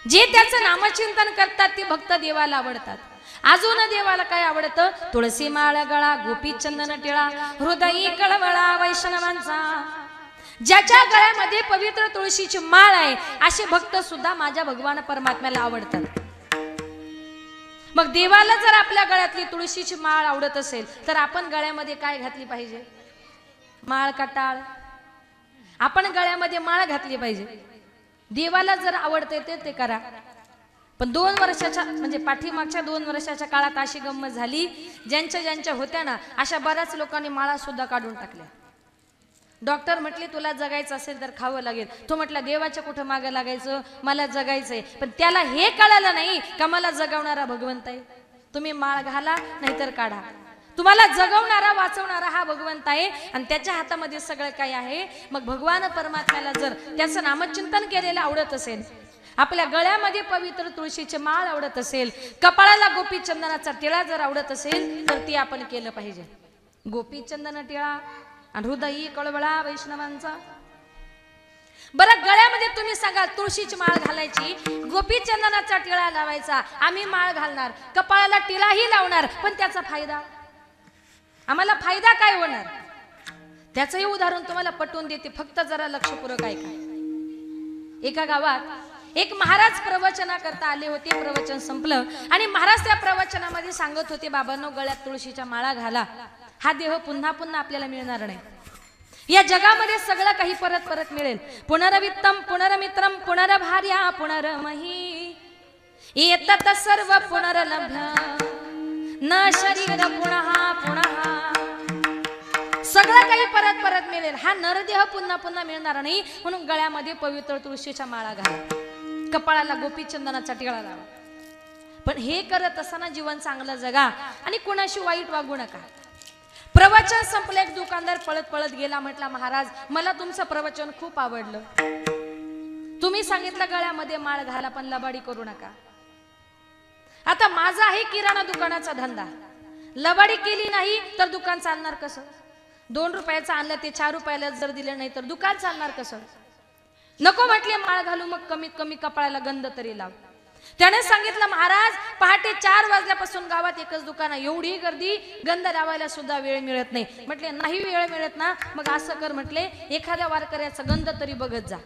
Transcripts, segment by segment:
जे त्याचं नामचिंतन करतात ते भक्त देवाला आवडतात। अजून देवाला काय आवडतं? तुळसी माळ गळा, गोपी चंदन टिळा, हृदयी कळवळा वैष्णवांचा। ज्याच्या गळ्यामध्ये पवित्र तुळशीची माळ आहे असे भक्त सुद्धा माझ्या भगवान परमात्म्याला आवडतात। मग देवाला जर आपल्या गळ्यातली तुळशीची माळ आवडत असेल तर आपण गळ्यामध्ये काय घातली पाहिजे? माळ का टाळ? आपण गळ्यामध्ये माळ घातली पाहिजे। देवाला जर आवडते ते करा। पण 2 वर्षाच्या म्हणजे पाठीमागच्या 2 वर्षाच्या काळात अशी गंमत झाली, ज्यांच्या होत्या ना अशा बऱ्याच लोकांनी माळा सुद्धा काढून टाकल्या। डॉक्टर म्हटले तुला जगायचं असेल तर खावं लागेल। तो म्हटला देवाच्या कुठं मागं लागायचं, मला जगायचंय। पण त्याला हे कळालं नाही का मला जगवणारा भगवंत आहे। तुम्ही माळ घाला नाहीतर काढा, तुम्हाला जगवणारा वाचवणारा हा भगवंत आहे आणि त्याच्या हातामध्ये सगळं काही आहे। मग भगवान परमात्म्याला जर त्याचं नामचिंतन केलेलं आवडत असेल, आपल्या गळ्यामध्ये पवित्र तुळशीचे माळ आवडत असेल, कपाळाला गोपी चंदनाचा टिळा जर आवडत असेल तर ती आपण केलं पाहिजे। गोपी चंदन टिळा आणि हृदयी कळवळा वैष्णवांचा। बरं गळ्यामध्ये तुम्ही सांगा तुळशीची माळ घालायची, गोपी चंदनाचा टिळा लावायचा, आम्ही माळ घालणार, कपाळाला टिळाही लावणार, पण त्याचा फायदा आम्हाला फायदा काय होणार? त्याचंही उदाहरण तुम्हाला पटवून देते, फक्त जरा लक्षपूर्वक ऐका। एका गावात एक महाराज प्रवचना करता आले होते। प्रवचन संपलं आणि महाराज त्या प्रवचनामध्ये सांगत होते, बाबांनो गळ्यात तुळशीच्या माळा घाला, हा देह पुन्हा पुन्हा आपल्याला मिळणार नाही। या जगामध्ये सगळं काही परत परत मिळेल। पुनर्वित्तम पुनर्मित्रम पुनर्भार्या पुनर्मही येतत सर्व पुनर्लभ्य न शरीर पुनः पुनः। सगळं काही परत परत मिळेल, हा नरदेह पुन्हा पुन्हा मिळणार नाही। म्हणून गळ्यामध्ये पवित्र तुळशीच्या माळा घाला, कपाळाला गोपी चंदनाचा टिळा लावा। पण हे करत असताना जीवन चांगलं जगा आणि कोणाशी वाईट वागू नका। प्रवचन संपलं, एक दुकानदार पळत पळत गेला, म्हटला महाराज मला तुमचं प्रवचन खूप आवडलं, तुम्ही सांगितलं गळ्यामध्ये माळ घाला पण लबाडी करू नका। आता माझा आहे किराणा दुकानाचा धंदा, लबाडी केली नाही तर दुकान चालणार कसं? 2 रुपयाचं आणलं ते 4 रुपयाला जर दिलं नाही तर दुकान चालणार कसं? नको म्हटले माळ घालू, मग कमीत कमी कपाळाला गंध तरी लाव। त्याने सांगितलं महाराज पहाटे 4 वाजल्यापासून गावात एकच दुकान आहे, एवढी गर्दी गंध लावायला सुद्धा वेळ मिळत नाही। म्हटले नाही वेळ मिळत ना, मग असं कर म्हटले एखाद्या वारकऱ्याचा गंध तरी बघत जा।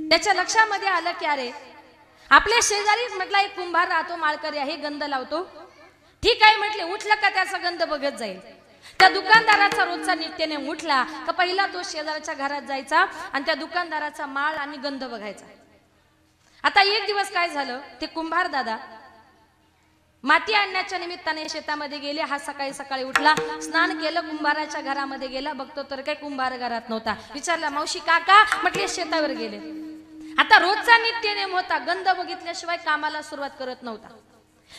त्याच्या लक्षामध्ये आलं की अरे आपल्या शेजारी म्हटला एक कुंभार राहतो, माळकरी आहे, गंध लावतो, ठीक आहे म्हटले उठलं का त्याचा गंध बघत जाईल। त्या दुकानदाराचा रोजचा नित्यनेम उठला का पहिला तो शेजारच्या घरात जायचा आणि त्या दुकानदाराचा माळ आणि गंध बघायचा। आता एक दिवस काय झालं, ते कुंभार दादा माती आणण्याच्या निमित्ताने शेतामध्ये गेले। हा सकाळी सकाळी उठला, स्नान केलं, कुंभाराच्या घरामध्ये गेला, बघतो तर काही कुंभार घरात नव्हता। विचारला मावशी काका, म्हटले शेतावर गेले। आता रोजचा नित्यनेम होता, गंध बघितल्याशिवाय कामाला सुरुवात करत नव्हता।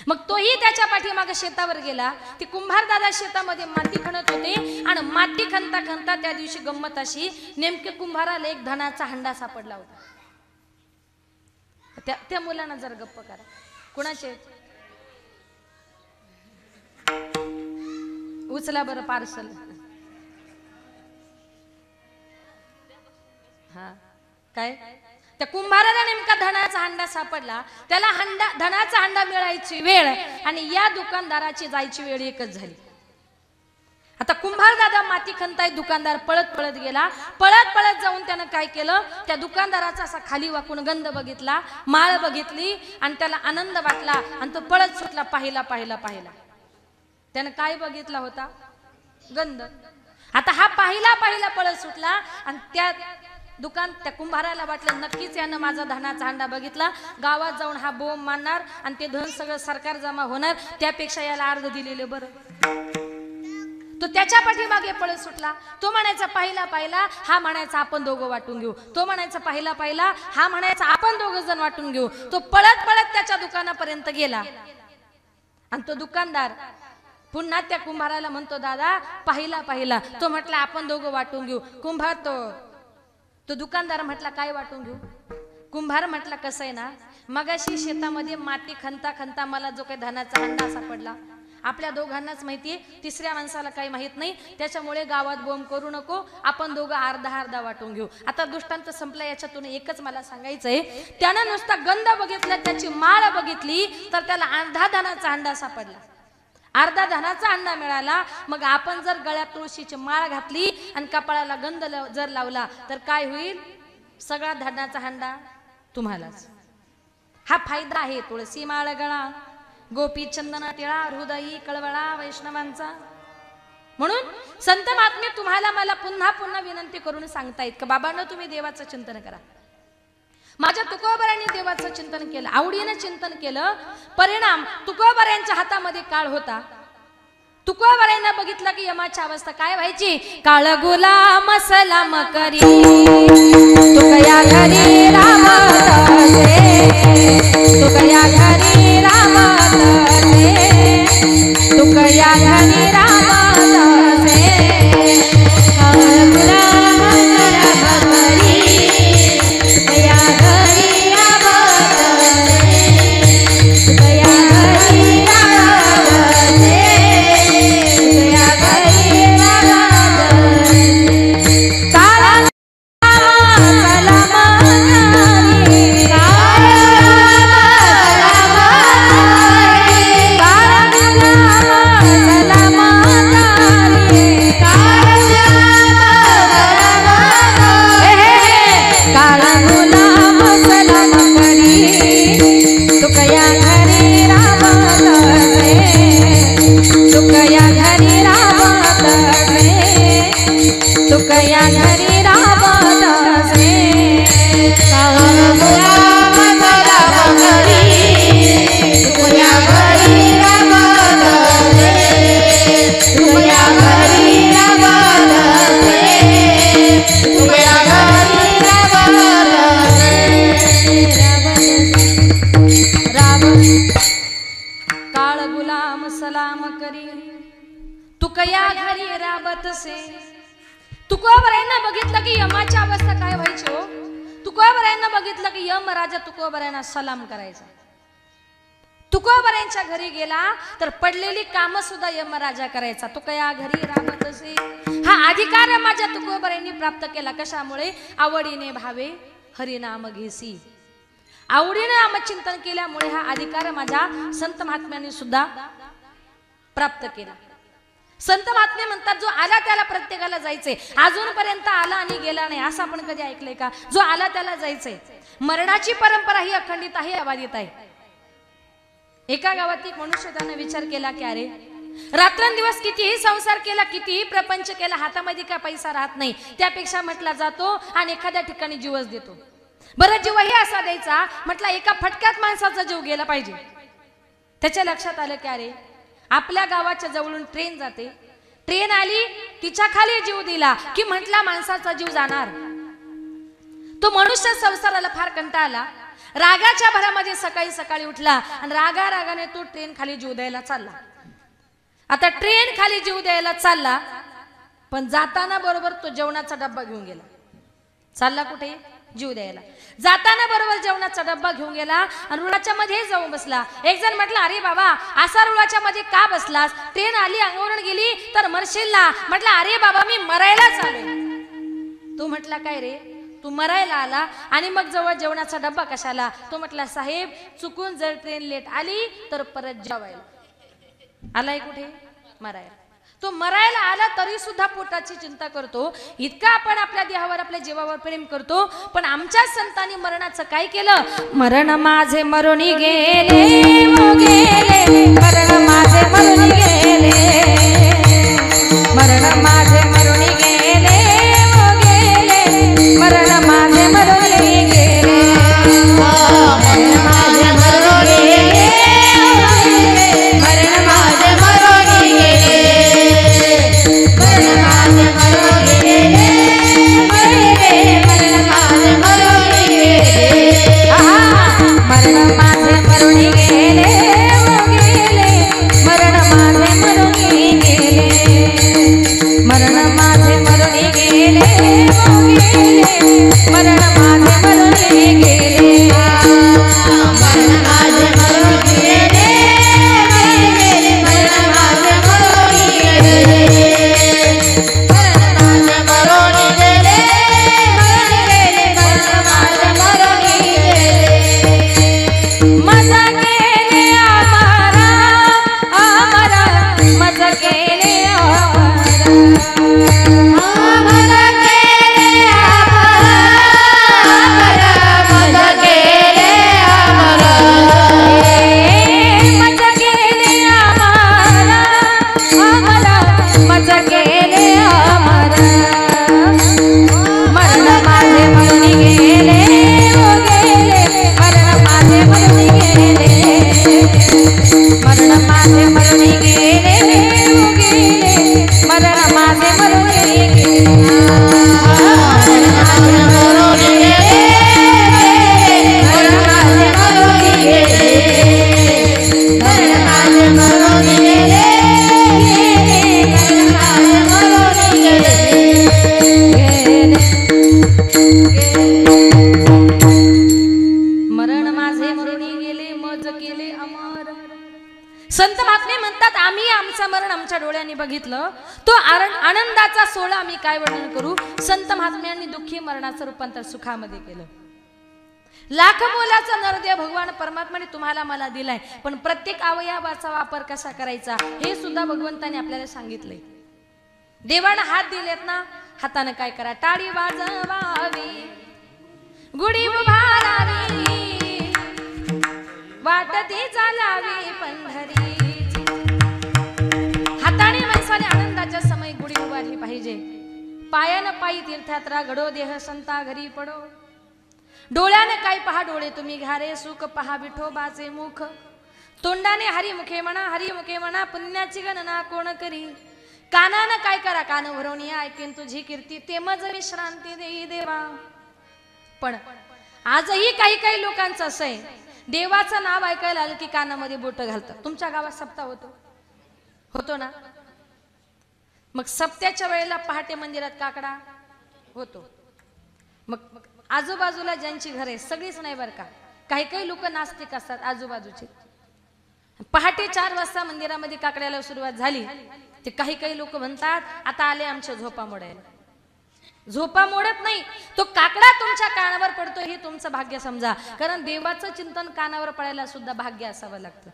मग तोही त्याच्या पाठीमागे शेतावर गेला। ती कुंभार दादा शेतामध्ये माती खणत होते आणि माती खणता खणता त्या दिवशी गंमत अशी, नेमके कुंभाराला एक धनाचा हंडा सापडला होता। त्या मुलांना जर गप्प करा, कुणाचे उचला बरं पार्सल। हा काय, त्या कुंभाराला नेमका धनाचा हंडा सापडला, त्याला धनाचा हंडा मिळायची वेळ आणि या दुकानदाराची जायची वेळ एकच झाली। आता कुंभार दादा माती खणताय, दुकानदार पळत पळत गेला, पळत पळत जाऊन त्यानं काय केलं, त्या दुकानदाराचा असा खाली वाकून गंध बघितला, माळ बघितली आणि त्याला आनंद वाटला आणि तो पळत सुटला। पाहिला त्यानं काय बघितला होता? गंध। आता हा पाहिला पळत सुटला आणि त्या कुंभाराला वाटलं नक्कीच यानं माझा धनाचा हंडा बघितला, गावात जाऊन हा बोंब मारणार आणि ते धन सगळं सरकार जमा होणार, त्यापेक्षा याला अर्ध दिलेले बरं। तो त्याच्या पाठीमागे पळत सुटला। तो म्हणायचा पाहिला, हा म्हणायचा आपण दोघं वाटून घेऊ, तो म्हणायचा पाहिला, हा म्हणायचा आपण दोघं जण वाटून घेऊ। तो पळत पळत त्याच्या दुकानापर्यंत गेला आणि तो दुकानदार पुन्हा त्या कुंभाराला म्हणतो दादा पाहिला, तो म्हटला आपण दोघं वाटून घेऊ। कुंभार तो दुकानदार म्हटला काय वाटून घेऊ? कुंभार म्हटला कसं आहे ना, मगाशी शेतामध्ये माती खणता खणता मला जो काही धनाचा हंडा सापडला आपल्या दोघांनाच माहितीये, तिसऱ्या माणसाला काही माहित नाही. त्याच्यामुळे गावात बोंब करू नको, आपण दोघं अर्धा अर्धा वाटून घेऊ. आता दृष्टांत संपला. याच्यातून एकच मला सांगायचंय, त्यानं नुसता गंध बघितला, त्याची माळ बघितली तर त्याला अर्धा धनाचा अंडा सापडला, अर्धा धनाचा अंडा मिळाला. मग आपण जर गळ्यात तुळशीची माळ घातली आणि कपाळाला गंध जर लावला तर काय होईल? सगळा धनाचा अंडा तुम्हालाच. हा फायदा आहे. तुळशी माळ गळा, गोपी चंदन टिळा, हृदयी कळवळा वैष्णवांचा. म्हणून संत महात्मे तुम्हाला मला पुन्हा पुन्हा विनंती करून सांगतायत की बाबांनो, तुम्ही देवाचं चिंतन करा. माझ्या तुकोबारांनी देवाचं चिंतन केलं, आवडीनं चिंतन केलं. परिणाम तुकोबारांच्या हातामध्ये काळ होता. तुकोबारांना बघितलं की यमाची अवस्था काय व्हायची? काळ गुलाम सलाम करी तुकया घरी रामते, तुकया घरी रामते, तुकया घरी रामते. काळ गुलाम सलाम करी तुकया घरी रामते, तुकया घरी रामते, तुकया घरी रामते. काळ तुकया घरी राबतसे. तुकोबारांना बघितलं की यमाची अवस्था काय व्हायची हो? तुकोबारांना बघितलं की यम राजा तुकोबारांना सलाम करायचा. तुकोबारांच्या घरी गेला तर पडलेली काम सुद्धा यम राजा करायचा. तुकया घरी राबतसे. हा अधिकार माझ्या तुकोबारांनी प्राप्त केला. कशामुळे? आवडीने भावे हरिनाम घेसी. आवडीने नामचिंतन केल्यामुळे हा अधिकार माझ्या संत महात्म्यांनी सुद्धा प्राप्त केला. संत महात्मे म्हणतात, जो आला त्याला प्रत्येकाला जायचंय. अजूनपर्यंत आला आणि गेला नाही असं आपण कधी ऐकलंय का? जो आला त्याला जायचंय. मरणाची परंपरा ही अखंडित आहे, अबाधित आहे. एका गावात एक मनुष्य त्याने विचार केला की अरे, रात्रंदिवस कितीही संसार केला, कितीही प्रपंच केला, हातामध्ये काय पैसा राहत नाही. त्यापेक्षा म्हटला जातो आणि एखाद्या ठिकाणी जीवच देतो. बरं, जीवही असा द्यायचा म्हटला एका फटक्यात माणसाचा जीव गेला पाहिजे. त्याच्या लक्षात आलं की अरे, आपल्या गावाच्या जवळून ट्रेन जाते, ट्रेन आली, तिच्या खाली जीव दिला की म्हटला माणसाचा जीव जाणार. तो मनुष्य संसाराला फार कंटाळा आला. रागाच्या भरामध्ये सकाळी सकाळी उठला आणि रागाने तो ट्रेन खाली जीव द्यायला चालला. आता ट्रेन खाली जीव द्यायला चालला, पण जाताना बरोबर तो जेवणाचा डब्बा घेऊन गेला. चालला कुठे? जीव द्यायला. जाताना बरोबर जेवणाचा डब्बा घेऊन गेला आणि रुळाच्या मध्ये जाऊन बसला. एक जण म्हटलं, अरे बाबा, असा रुळाच्या मध्ये का बसलास? ट्रेन आली, अंगावरून गेली तर मरशील ना. म्हटलं, अरे बाबा, मी मरायलाच आलोय. तू म्हटला, काय रे, तू मरायला आला आणि मग जवळ जेवणाचा डब्बा कशाला? तो म्हटला, साहेब, चुकून जर ट्रेन लेट आली तर परत जेवायला. आलाय कुठे? मरायला. तो मरायला आला तरी सुद्धा पोटाची चिंता करतो. इतका आपण आपल्या देहावर, आपल्या जीवावर प्रेम करतो. पण आमच्या संतांनी मरणाचं काय केलं? मरण माझे मरून गेले, मरण माझे मरून गेले, मरण माझे मरून गेले, मरण माझे मरून गेले, मरण माझे मरून गेले, मरण माझे मरून गेले, मरण माझे मरून गेले, मरण माझे मरून गेले, मरण माझे मरून गेले, मरण माझे मरून गेले, मरण संत महात्मे म्हणतात आम्ही आमचं मरण आमच्या डोळ्यांनी बघितलं, तो आनंदाचा सोहळा आम्ही काय वर्णन करू. संत महात्म्यांनी दुःखी मरणाचं रूपांतर सुखामध्ये केलं. लाख मोलाचा नरदेव भगवान परमात्म्याने तुम्हाला मला दिलाय, पण प्रत्येक अवयवाचा वापर कसा करायचा हे सुद्धा भगवंताने आपल्याला सांगितलंय. देवानं हात दिलेत ना, हाताने काय करा, टाळी वाजवावी, गुढी उभारावी, वाटती चालावी पंढरीची. हाताने माणसाने आनंदाच्या समय गुढी उभारली पाहिजे. पायानं पायी तीर्थयात्रा घडो, देह संता घरी पडो. डोळ्याने काय पहा, डोळे तुम्ही घ्या रे सुख पहा विठोबाचे मुख. तोंडाने हरिमुखे म्हणा, हरिमुखे म्हणा, पुण्याची गणना कोण करी. कानानं काय करा, कान भरवणी ऐकेन तुझी कीर्ती, ते मज विश्रांती देई देवा. पण आजही काही काही लोकांचं असं आहे, देवाचं नाव ऐकायला आलं की कानामध्ये बोट घालतात. तुमच्या गावात सप्ताह होतो ना, मग सप्त्याच्या वेळेला पहाटे मंदिरात काकडा होतो. मग आजूबाजूला ज्यांची घरे सगळीच नाही बरं का, काही काही लोक नास्तिक असतात आजूबाजूचे. पहाटे 4 वाजता मंदिरामध्ये काकड्याला सुरुवात झाली, ते काही काही लोक म्हणतात आता आले आमच्या झोपा मोडायला. झोपा मोडत नाही, तो काकडा तुमच्या कानावर पडतो हे तुमचं भाग्य समजा. कारण देवाचं चिंतन कानावर पडायला सुद्धा भाग्य असावं लागतं.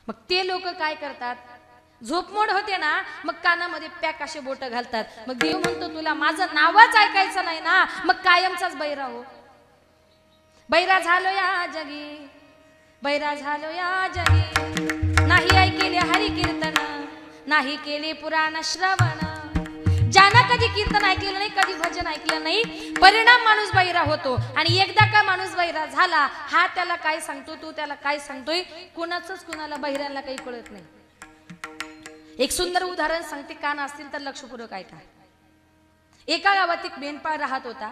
मग ते लोक काय करतात, झोपमोड होते ना, मग कानामध्ये पॅक असे बोट घालतात. मग देव म्हणतो तुला माझं नावच ऐकायचं नाही ना, मग कायमचाच बैरा हो. बैरा झालो या जगी, बैरा झालो या जगी, नाही ऐकेले हरी कीर्तन, नाही केले पुराण श्रवण. ज्यानं कधी कीर्तन ऐकलेलं नाही, कधी भजन ऐकलं नाही, परिणाम माणूस बैरा होतो. आणि एकदा का माणूस बैरा झाला, हा त्याला काय सांगतो, तू त्याला काय सांगतोय, कुणाचंच कुणाला बैऱ्याला काही कळत नाही. एक सुंदर उदाहरण सांगते, कान असतील तर लक्षपूर्वक ऐका. एका गावात एक मेंढपाळ राहत होता.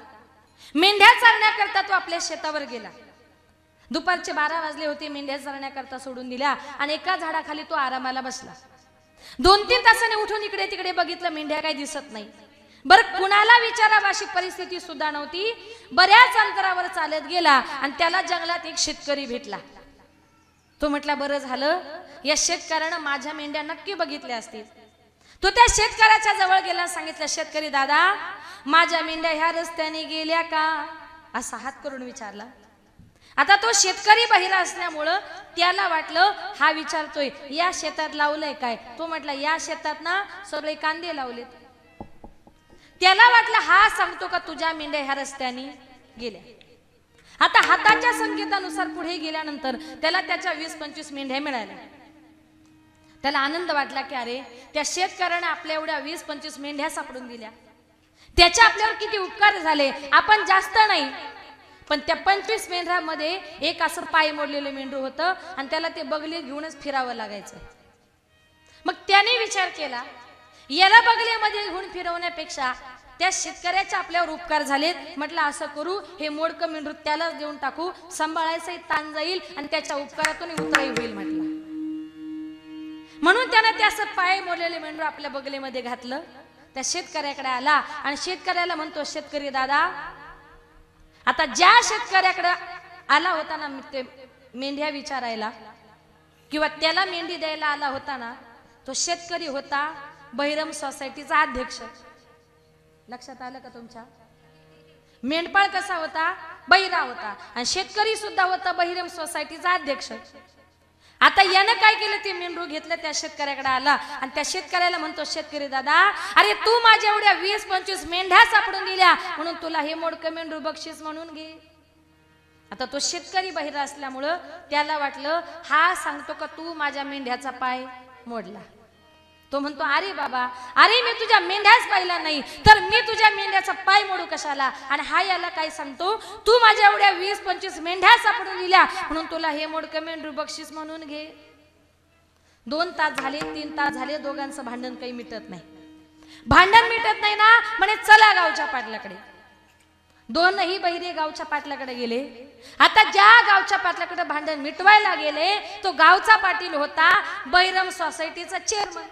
मेंढ्या चारण्याकरता तो आपल्या शेतावर गेला. दुपारचे 12 वाजले होते. मेंढ्या चारण्याकरता सोडून दिल्या आणि एका झाडाखाली तो आरामाला बसला. 2-3 तासाने उठून इकडे तिकडे बघितलं, मेंढ्या काही दिसत नाही. बरं कुणाला विचारावं अशी परिस्थिती सुद्धा नव्हती. बऱ्याच अंतरावर चालत गेला आणि त्याला जंगलात एक शेतकरी भेटला. तो म्हटला बरं झालं, या शेतकऱ्यानं माझ्या मेंढ्या नक्की बघितल्या असतील. तो त्या शेतकऱ्याच्या जवळ गेला, सांगितलं शेतकरी दादा, माझ्या मेंढ्या ह्या रस्त्याने गेल्या का, असा हात करून विचारला. आता तो शेतकरी बहिरा असल्यामुळं त्याला वाटलं हा विचारतोय या शेतात लावलंय काय. तो म्हटला या शेतात ना सगळे कांदे लावलेत. त्याला वाटलं हा सांगतो का तुझ्या मेंढ्या ह्या रस्त्याने गेल्या. आता हाताच्या संकेतानुसार पुढे गेल्यानंतर त्याला त्याच्या 20-25 मेंढ्या मिळाल्या. त्याला आनंद वाटला की अरे त्या शेतकऱ्याने आपल्या एवढ्या 20-25 मेंढ्या सापडून दिल्या, त्याचे आपल्यावर किती उपकार झाले. आपण जास्त नाही, पण त्या 25 मेंढ्यामध्ये एक असं पाय मोडलेलं मेंढरू होतं आणि त्याला ते बगले घेऊनच फिरावं लागायचं. मग त्याने विचार केला याला बगलेमध्ये घेऊन फिरवण्यापेक्षा त्या शेतकऱ्याचे आपल्यावर उपकार झालेत, म्हटलं असं करू हे मोडकं मेंढरू त्यालाच देऊन टाकू, सांभाळायचं ताण जाईल आणि त्याच्या उपकारातून उतराई होईल म्हटलं. म्हणून त्याने ते असं पाय मोडलेले मेंढरू आपल्या बगलेमध्ये घातलं. त्या शेतकऱ्याकडे आला आणि शेतकऱ्याला म्हणतो शेतकरी दादा, आता ज्या शेतकऱ्याकडे आला होता ना ते मेंढ्या विचारायला किंवा त्याला मेंढी द्यायला आला होता ना, तो शेतकरी होता बहिरम सोसायटीचा अध्यक्ष. लक्षात आलं का तुमच्या? मेंढपाळ कसा होता, बहिरा होता, आणि शेतकरी सुद्धा होता बहिरम सोसायटीचा अध्यक्ष. आता यानं काय केलं, ते मेंढरू घेतलं, त्या शेतकऱ्याकडे आला आणि त्या शेतकऱ्याला म्हणतो शेतकरी दादा, अरे तू माझ्या एवढ्या 20-25 मेंढ्या सापडून दिल्या म्हणून तुला हे मोडकं मेंढरू बक्षीस म्हणून घे. आता तो शेतकरी बहिरा असल्यामुळं त्याला वाटलं हा सांगतो का तू माझ्या मेंढ्याचा पाय मोडला. तो म्हणतो अरे बाबा, अरे मी तुझ्या मेंढ्याच पाहिला नाही तर मी तुझ्या मेंढ्याचा पाय मोडू कशाला. आणि हा याला काय सांगतो, तू माझ्या एवढ्या 20-25 मेंढ्या सापडून दिल्या म्हणून तुला हे मोडकं मेंढरू बक्षीस म्हणून घे. 2 तास झाले, 3 तास झाले, दोघांचं भांडण काही मिटत नाही. भांडण मिटत नाही ना, म्हणे चला गावच्या पाटलाकडे. दोनही बहिरे गावच्या पाटलाकडे गेले. आता ज्या गावच्या पाटलाकडे भांडण मिटवायला गेले तो गावचा पाटील होता बहिरम सोसायटीचा चेअरमन,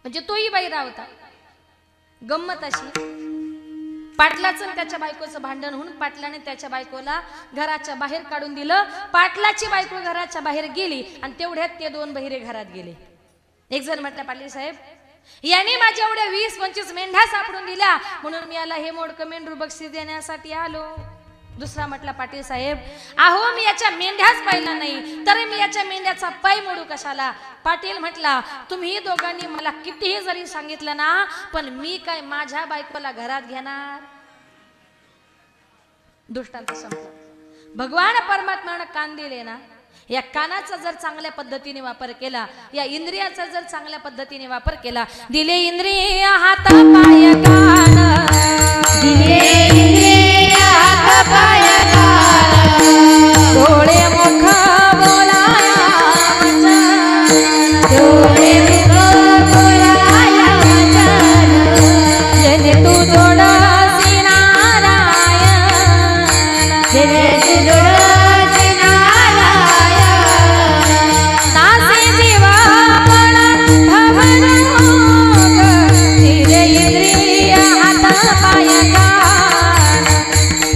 म्हणजे तोही बहिरा होता. गंमत अशी पाटलाचं आणि त्याच्या बायकोचं भांडण होऊन पाटलाने त्याच्या बायकोला घराच्या बाहेर काढून दिलं. पाटलाची बायको घराच्या बाहेर गेली आणि तेवढ्यात ते दोन बहिरे घरात गेले. एक जण म्हटलं, पाटील साहेब यांनी माझ्या एवढ्या 20-25 मेंढ्या सापडून दिल्या म्हणून मी याला हे मोडकं मेंढरू बक्षीस देण्यासाठी आलो. दुसरा म्हटला, पाटील साहेब अहो मी याच्या मेंढ्याच पाहिला नाही तर मी याच्या मेंढ्याचा पाय मोडू कशाला. पाटील म्हटला, तुम्ही दोघांनी मला कितीही जरी सांगितलं ना पण मी काय माझ्या बायकोला घरात घेणार. दुष्टांत संपला. भगवान परमात्म्याने कान दिले ना, या कानाचा जर चांगल्या पद्धतीने वापर केला, या इंद्रियाचा जर चांगल्या पद्धतीने वापर केला, दिले इंद्रिय हात पाय कान, दिले इंद्रिय हात पाय कान, डोळे मुख बोलाया वचन, डोळे मुख बोलाया वचन, जेणे तू जोडसी नारायण, जेणे तू जोडसी नारायण, नासे जीवा पण भवरोग, दिले इंद्रिय हात पाय कान,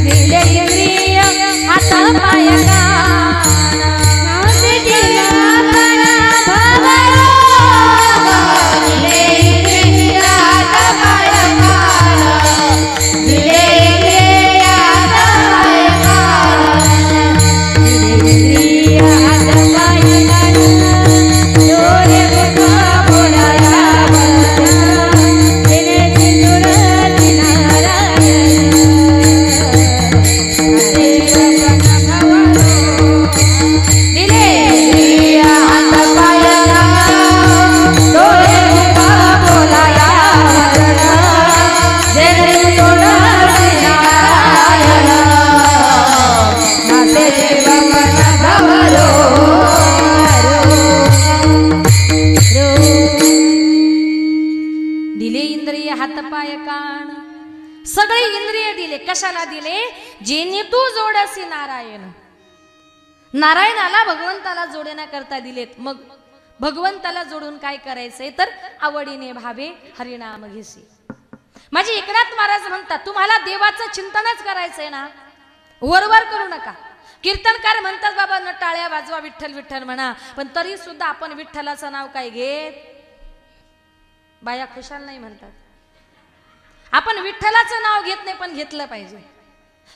दिले इंद्रिय हात पाय कान, नासे जीवा पण भवरोग, दिले इंद्रिय हात पाय कान, दिले इंद्रिय हात पाय कान, दिले इंद्रिय हात पाय कान, डोळे मुख बोलाया वचन, जेणे तुळसी नारायण, असे जगन भवरो, दिले इंद्रिय हात पाय कान, डोळे मुख बोलाया वचन, जेणे तुळसी नारायण, असे जगन भवरो. दिले इंद्रिय हात पाय कान, सगळे इंद्रिय दिले. कशाला दिले? जेणे तू जोडसी नारायण. नारायणाला भगवंताला जोडण्याकरता दिलेत. मग भगवंताला जोडून काय करायचंय तर आवडीने भावे हरिनाम घेसी. माझे एकनाथ महाराज म्हणतात, तुम्हाला देवाचं चिंतनच करायचंय ना, वरवर करू नका. कीर्तनकार म्हणतात, बाबा न टाळ्या वाजवा, विठ्ठल विठ्ठल म्हणा, पण तरी सुद्धा आपण विठ्ठलाचं नाव काय घेत, बाया खुशाल नाही म्हणतात. आपण विठ्ठलाचं नाव घेत नाही पण घेतलं पाहिजे.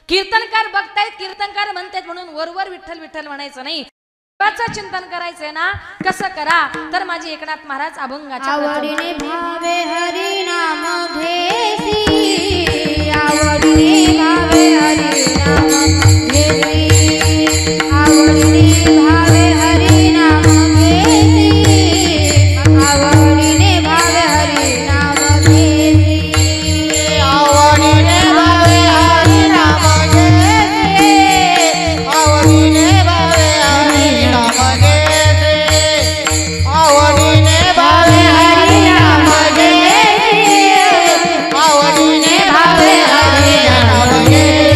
कीर्तनकार बघतायत, कीर्तनकार म्हणतात म्हणून वरवर विठ्ठल विठ्ठल म्हणायचं नाही. देवाचं चिंतन करायचंय ना, कसं करा तर माझे एकनाथ महाराज अभंगाच्या आवडीने भावे हरी नाम घेसी, आवडीने भावे हरी नाम घेसी, आवडीने भावे हरी नाम घेसी, आवडीने भावे हरी नाम घेसी, आवडीने भावे हरी नाम घेसी, आवडीने भावे हरी नाम घेसी, आवडीने भावे हरी नाम घेसी, आवडीने भावे हरी नाम घेसी.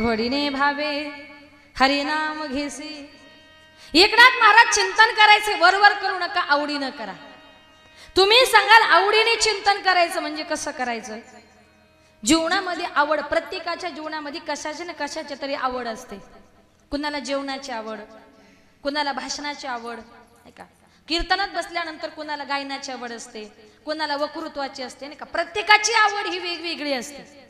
गोडीने भावे हरिनाम घेसी. एकनाथ महाराज चिंतन करायचे, वरवर करू नका, आवडीनं करा. तुम्ही सांगाल आवडीने चिंतन करायचं म्हणजे कसं करायचं? जीवनामध्ये आवड, प्रत्येकाच्या जीवनामध्ये कशाची ना कशाची तरी आवड असते. कुणाला जेवणाची आवड, कुणाला भाषणाची आवड, नाही का? कीर्तनात बसल्यानंतर कुणाला गायनाची आवड असते, कुणाला वक्तृत्वाची असते, नाही का? प्रत्येकाची आवड ही वेगवेगळी असते.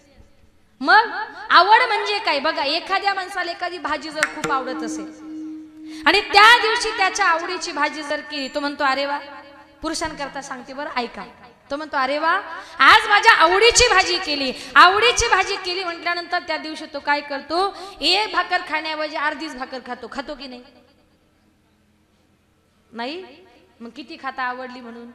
मग आवड म्हणजे काय? बघा, एखाद्या माणसाला एखादी भाजी जर खूप आवडत असेल आणि त्या दिवशी त्याच्या आवडीची भाजी जर केली, तो म्हणतो अरे वा. पुरुषांकरता सांगते बरं, ऐका. तो म्हणतो अरे वा, आज माझ्या आवडीची भाजी केली. आवडीची भाजी केली म्हटल्यानंतर त्या दिवशी तो काय करतो? एक भाकर खाण्याऐवजी अर्धीच भाकर खातो. खातो की नाही? नाही. मग किती खाता? आवडली म्हणून.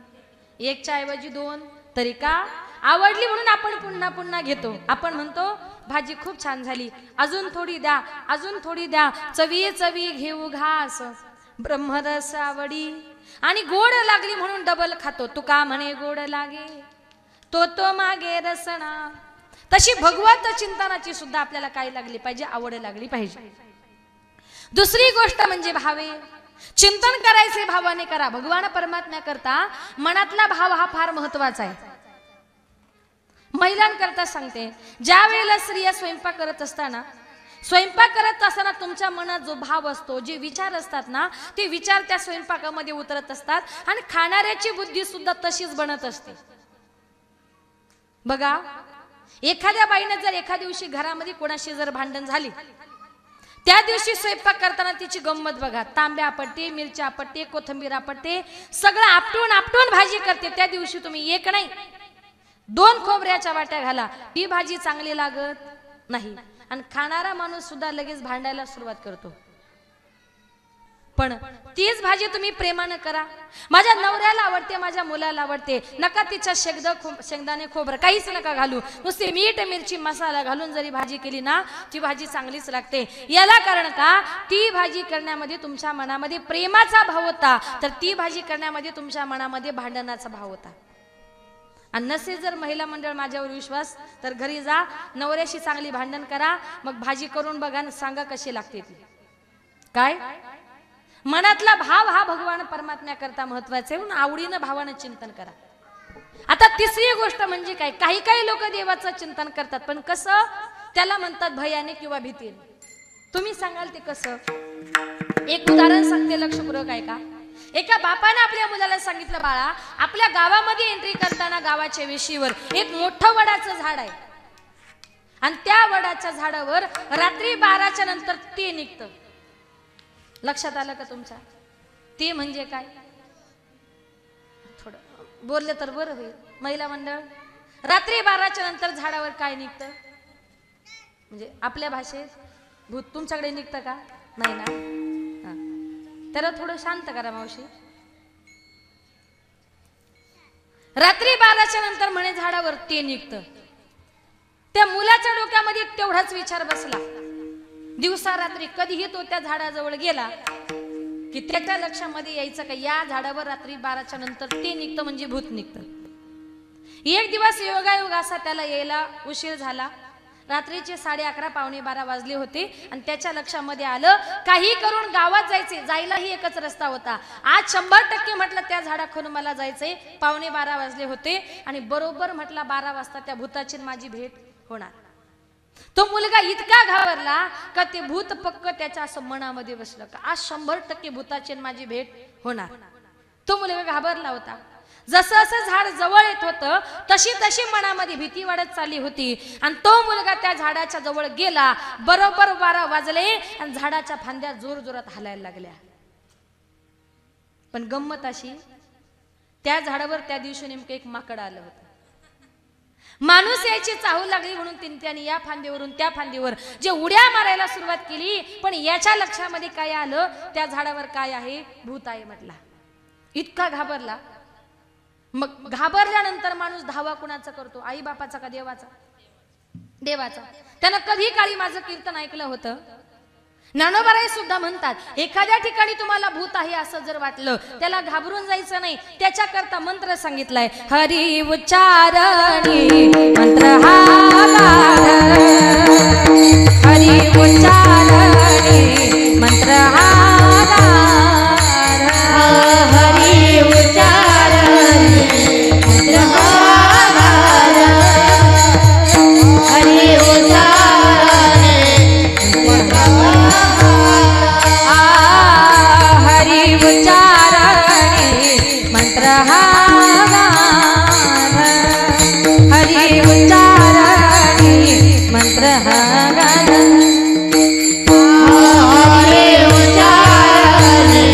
एकच्या ऐवजी दोन. तरी का? आवडली म्हणून आपण पुन्हा पुन्हा घेतो. आपण म्हणतो भाजी खूप छान झाली, अजून थोडी द्या, अजून थोडी द्या. चवी चवी घेऊ घास, ब्रह्मरस आवडी. आणि गोड लागली म्हणून डबल खातो. तुका म्हणे गोड लागे तो मागे रसना. तशी भगवत चिंतनाची सुद्धा आपल्याला काय लागली पाहिजे? आवड लागली पाहिजे. दुसरी गोष्ट म्हणजे भावे. चिंतन करायचे भावाने करा. भगवान परमात्म्या करता मनातला भाव हा फार महत्वाचा आहे. महिलांकरता सांगते, ज्या वेळेला स्त्रिया स्वयंपाक करत असताना, स्वयंपाक करत असताना तुमच्या मनात जो भाव असतो, जे विचार असतात ना, ते विचार त्या स्वयंपाकामध्ये उतरत असतात आणि खाणाऱ्याची बुद्धी सुद्धा तशीच बनत असते. बघा, एखाद्या बाईने जर एखाद्या दिवशी घरामध्ये कोणाशी जर भांडण झाली, त्या दिवशी स्वयंपाक करताना तिची गंमत बघा. तांब्या आपटते, मिरच्या आपटते, कोथिंबीर आपटते, सगळं आपटून आपटून भाजी करते. त्या दिवशी तुम्ही एक नाही 2 खोबऱ्याच्या वाट्या घाला, ही भाजी चांगली लागत नाही. आणि खाणारा माणूस सुद्धा लगेच भांडायला सुरुवात करतो. पण तीच भाजी तुम्ही प्रेमाने करा. माझ्या नवऱ्याला आवडते, माझ्या मुलाला आवडते, नका तिच्या शेंगदाणे खोबरं काहीच नका घालू, नुसते मीठ मिरची मसाला घालून जरी भाजी केली ना, ती भाजी चांगलीच लागते. याला कारण का? ती भाजी करण्यामध्ये तुमच्या मनामध्ये प्रेमाचा भाव होता, तर ती भाजी करण्यामध्ये तुमच्या मनामध्ये भांडणाचा भाव होता. आणि नसे जर महिला मंडळ माझ्यावर विश्वास, तर घरी जा, नवऱ्याशी चांगली भांडण करा, मग भाजी करून बघा आणि सांगा कशी लागते ती. काय? मनातला भाव हा भगवान परमात्म्या करता महत्वाचा आहे. म्हणून आवडीनं भावानं चिंतन करा. आता तिसरी गोष्ट म्हणजे काय? काही काही लोक देवाचं चिंतन करतात, पण कसं? त्याला म्हणतात भयाने किंवा भीतीने. तुम्ही सांगाल ते कसं? एक उदाहरण सांगते, लक्षपूर्वक ऐका. एका बापाने आपल्या मुलाला सांगितलं, बाळा, आपल्या गावामध्ये एंट्री करताना गावाच्या वेशीवर एक मोठं वडाचं झाड आहे आणि त्या वडाच्या झाडावर रात्री 12च्या नंतर ते निघतं. लक्षात आलं का तुमच्या? ते म्हणजे काय? थोडं बोलले तर बरं होईल. महिला मंडळ, रात्री 12च्या नंतर झाडावर काय निघतं? म्हणजे आपल्या भाषेत भूत. तुमच्याकडे निघतं का? नाही ना. त्याला थोडं शांत करा मावशी. रात्री 12च्या नंतर म्हणे झाडावर ते निघतं. त्या मुलाच्या डोक्यामध्ये तेवढाच विचार बसला. दिवसा रात्री कधीही तो त्या झाडाजवळ गेला की त्याच्या लक्षामध्ये यायचं का या झाडावर रात्री 12च्या नंतर ते निघतं म्हणजे भूत निघतं. एक दिवस योगायोग असा त्याला यायला उशीर झाला. रात्रीचे 11:30 पावणे 12 वाजले होते आणि त्याच्या लक्षामध्ये आलं काही करून गावात जायचे. जायलाही एकच रस्ता होता. आज 100% म्हटलं त्या झाडाखालून मला जायचंय. पावणे 12 वाजले होते आणि बरोबर म्हटलं 12 वाजता त्या भूताची माझी भेट होणार. तो मुलगा इतका घाबरला का ते भूत पक्क त्याच्या असं मनामध्ये बसलं का आज 100% भूताची माझी भेट होणार. तो मुलगा घाबरला होता. जसं असं झाड जवळ येत होतं तशी तशी मनामध्ये भीती वाढत चालली होती आणि तो मुलगा त्या झाडाच्या जवळ गेला. बरोबर 12 वाजले आणि झाडाच्या फांद्या जोर जोरात हलायला लागल्या. पण गंमत अशी, त्या झाडावर त्या दिवशी नेमकं एक माकड आलं होतं. माणूस यायची चाहू लागली म्हणून त्याने या फांदीवरून त्या फांदीवर जे उड्या मारायला सुरुवात केली. पण याच्या लक्षामध्ये काय आलं? त्या झाडावर काय आहे? भूत आहे म्हटला. इतका घाबरला. मग घाबरल्यानंतर माणूस धावा कुणाचा करतो? आई बापाचा का देवाचा? देवाचा. त्यानं कधी काळी माझं कीर्तन ऐकलं होतं. ज्ञानोबाराय सुद्धा म्हणतात एखाद्या ठिकाणी तुम्हाला भूत आहे असं जर वाटलं त्याला घाबरून जायचं नाही. त्याच्या करता मंत्र सांगितलाय, हरी उच्चारणी मंत्र हा हरी मंत्र हा गाण हरी उच्चारणे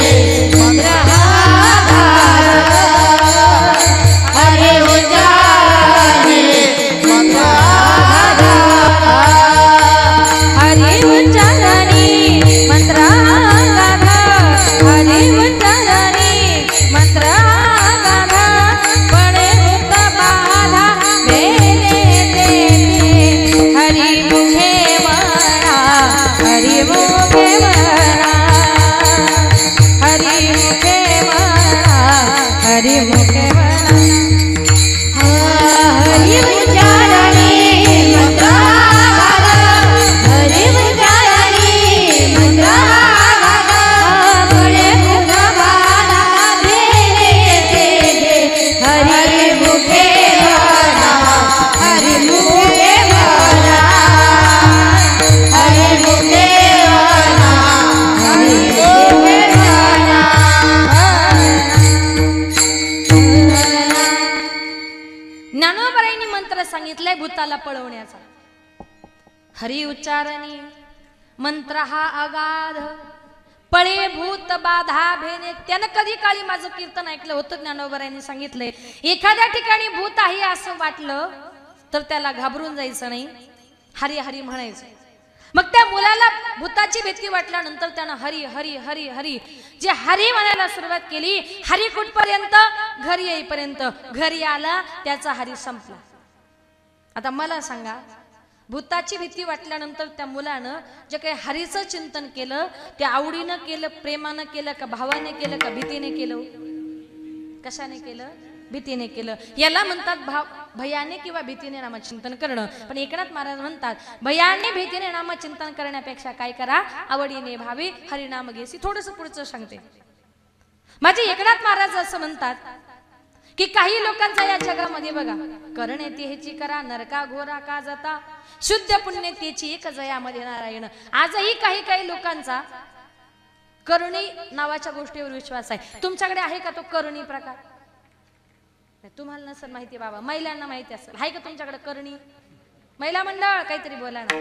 मंत्र हा गाण हरी उच्चारणे मंत्र हा गाण हरी उच्चारणी मंत्र हा गाण हरी उच्चारणी मंत्र हा गाण पडे भूत बाधा मेले देते हरी मुखे म्हणा हरी मुखे म्हणा हरी मुखे म्हणा हरी मुखे म्हणा हरी उच्चारणे मंत्र हा गाण हरी उच्चारणे मंत्र हा गाण पडे भूत बाधा मेले देते हरी मुखे म्हणा हरी मुखे म्हणा हरी मुखे म्हणा हरी मुखे म्हणा ज्ञानोबराईंनी मंत्र सांगितलाय भूताला पळवण्याचा हरी उच्चारणी मंत्र हा अगाध पळे भूत बाधा भेने. त्यानं कधी काळी माझं कीर्तन ऐकलं होतं ज्ञानोबराईंनी सांगितलंय एखाद्या ठिकाणी भूत आहे असं वाटलं तर त्याला घाबरून जायचं नाही हरी हरी म्हणायचं. मग त्या मुलाला भूताची भीती वाटल्यानंतर त्यानं हरी हरी हरी हरी जे हरी म्हणायला सुरुवात केली हरी कुठपर्यंत घरी येईपर्यंत घरी आला त्याचा हरी संपला. आता मला सांगा भूताची भीती वाटल्यानंतर त्या मुलानं जे काही हरीचं चिंतन केलं ते आवडीनं केलं प्रेमानं केलं का भावाने केलं का भीतीने केलं कशाने केलं भीतीने केलं. याला म्हणतात भयाने किंवा भीतीने नामचिंतन करणं. पण एकनाथ महाराज म्हणतात भयाने भीतीने नामचिंतन करण्यापेक्षा काय करा आवडीने भावे हरिनाम घेसी. थोडंसं पुढचं सांगते. माझे एकनाथ महाराज असं म्हणतात की काही लोकांचा या जगामध्ये बघा करणे तेची करा नरका घोरा का जाता शुद्ध पुण्य तेची एक जयामध्ये नारायण. आजही काही काही लोकांचा करणी नावाच्या गोष्टीवर विश्वास आहे. तुमच्याकडे आहे का तो करणी प्रकार? तुम्हाला नसेल माहिती बाबा महिलांना माहिती असेल. आहे का तुमच्याकडे करणी महिला मंडळ? काहीतरी बोला ना.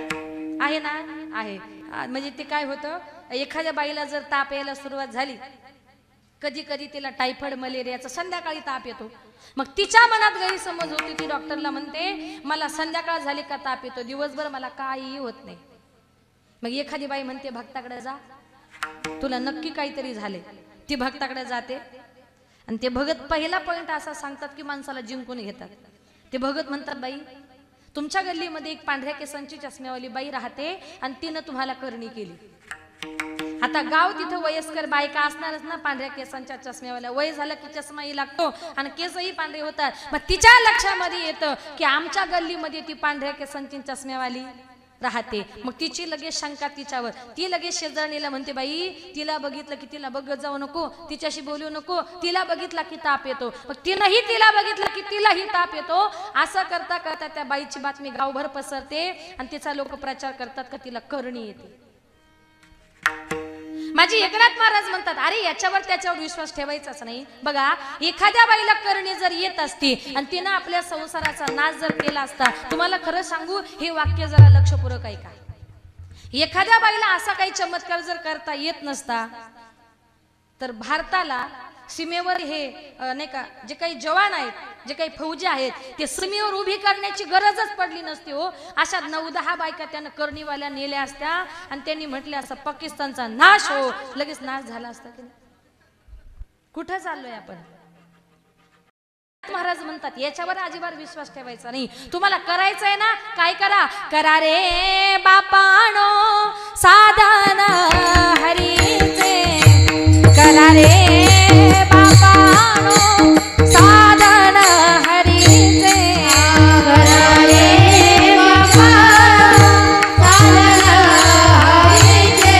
आहे ना? आहे. म्हणजे ते काय होतं एखाद्या बाईला जर ताप यायला सुरुवात झाली कधी कधी तिला टायफॉइड मलेरियाचा संध्याकाळी ताप येतो. मग तिच्या मनात गैरसमज होती ती डॉक्टरला म्हणते मला संध्याकाळ झाली का ताप येतो दिवसभर मला काही होत नाही. मग एखादी बाई म्हणते भक्ताकडे जा तुला नक्की काहीतरी झाले. ती भक्ताकडे जाते आणि ते भगत पहिला पॉइंट असा सांगतात की माणसाला जिंकून घेतात. ते भगत म्हणतात बाई तुमच्या गल्लीमध्ये एक पांढऱ्या केसांची चष्म्यावाली बाई राहते आणि तिनं तुम्हाला करणी केली. आता गाव तिथं वयस्कर बायका असणारच ना पांढऱ्या केसांच्या चष्म्यावाल्या. वय झालं की चष्माही लागतो आणि केसही पांढरे होतात. मग तिच्या लक्षामध्ये येतं की आमच्या गल्लीमध्ये ती पांढऱ्या केसांची चष्म्यावाली राहते. मग तिची लगेच शंका तिच्यावर. ती लगेच शेजारणीला म्हणते बाई तिला बघितलं की तिला बघत जाऊ नको तिच्याशी बोलू नको तिला बघितला की ताप येतो. मग तिनंही तिला बघितलं की तिलाही ताप येतो. असं करता करता त्या बाईची बातमी गावभर पसरते आणि तिचा लोक प्रचार करतात का तिला करणी येते. माझी एकनाथ महाराज म्हणतात अरे याच्यावर त्याच्यावर विश्वास ठेवायचाच नाही. बघा एखाद्या बाईला करणी जर येत असती आणि तिनं आपल्या संसाराचा नाश जर केला असता तुम्हाला खरं सांगू हे वाक्य जरा लक्षपूर्वक ऐका. एखाद्या बाईला असा काही चमत्कार जर करता येत नसता तर भारताला सीमेवर हे नाही का जे काही जवान आहेत जे काही फौजी आहेत ते सीमेवर उभी करण्याची गरजच पडली नसती हो. अशा 9-10 बायका त्यानं करणीवाल्या नेल्या असत्या आणि त्यांनी म्हटले असं पाकिस्तानचा नाश हो लगेच नाश झाला असता. कुठं चाललोय आपण? महाराज म्हणतात याच्यावर अजिबात विश्वास ठेवायचा नाही. तुम्हाला करायचंय ना काय करा करा रे बापानो साधन हरीचे करा रे बापानो साधन हरीचे करा रे बापा साधन हरीचे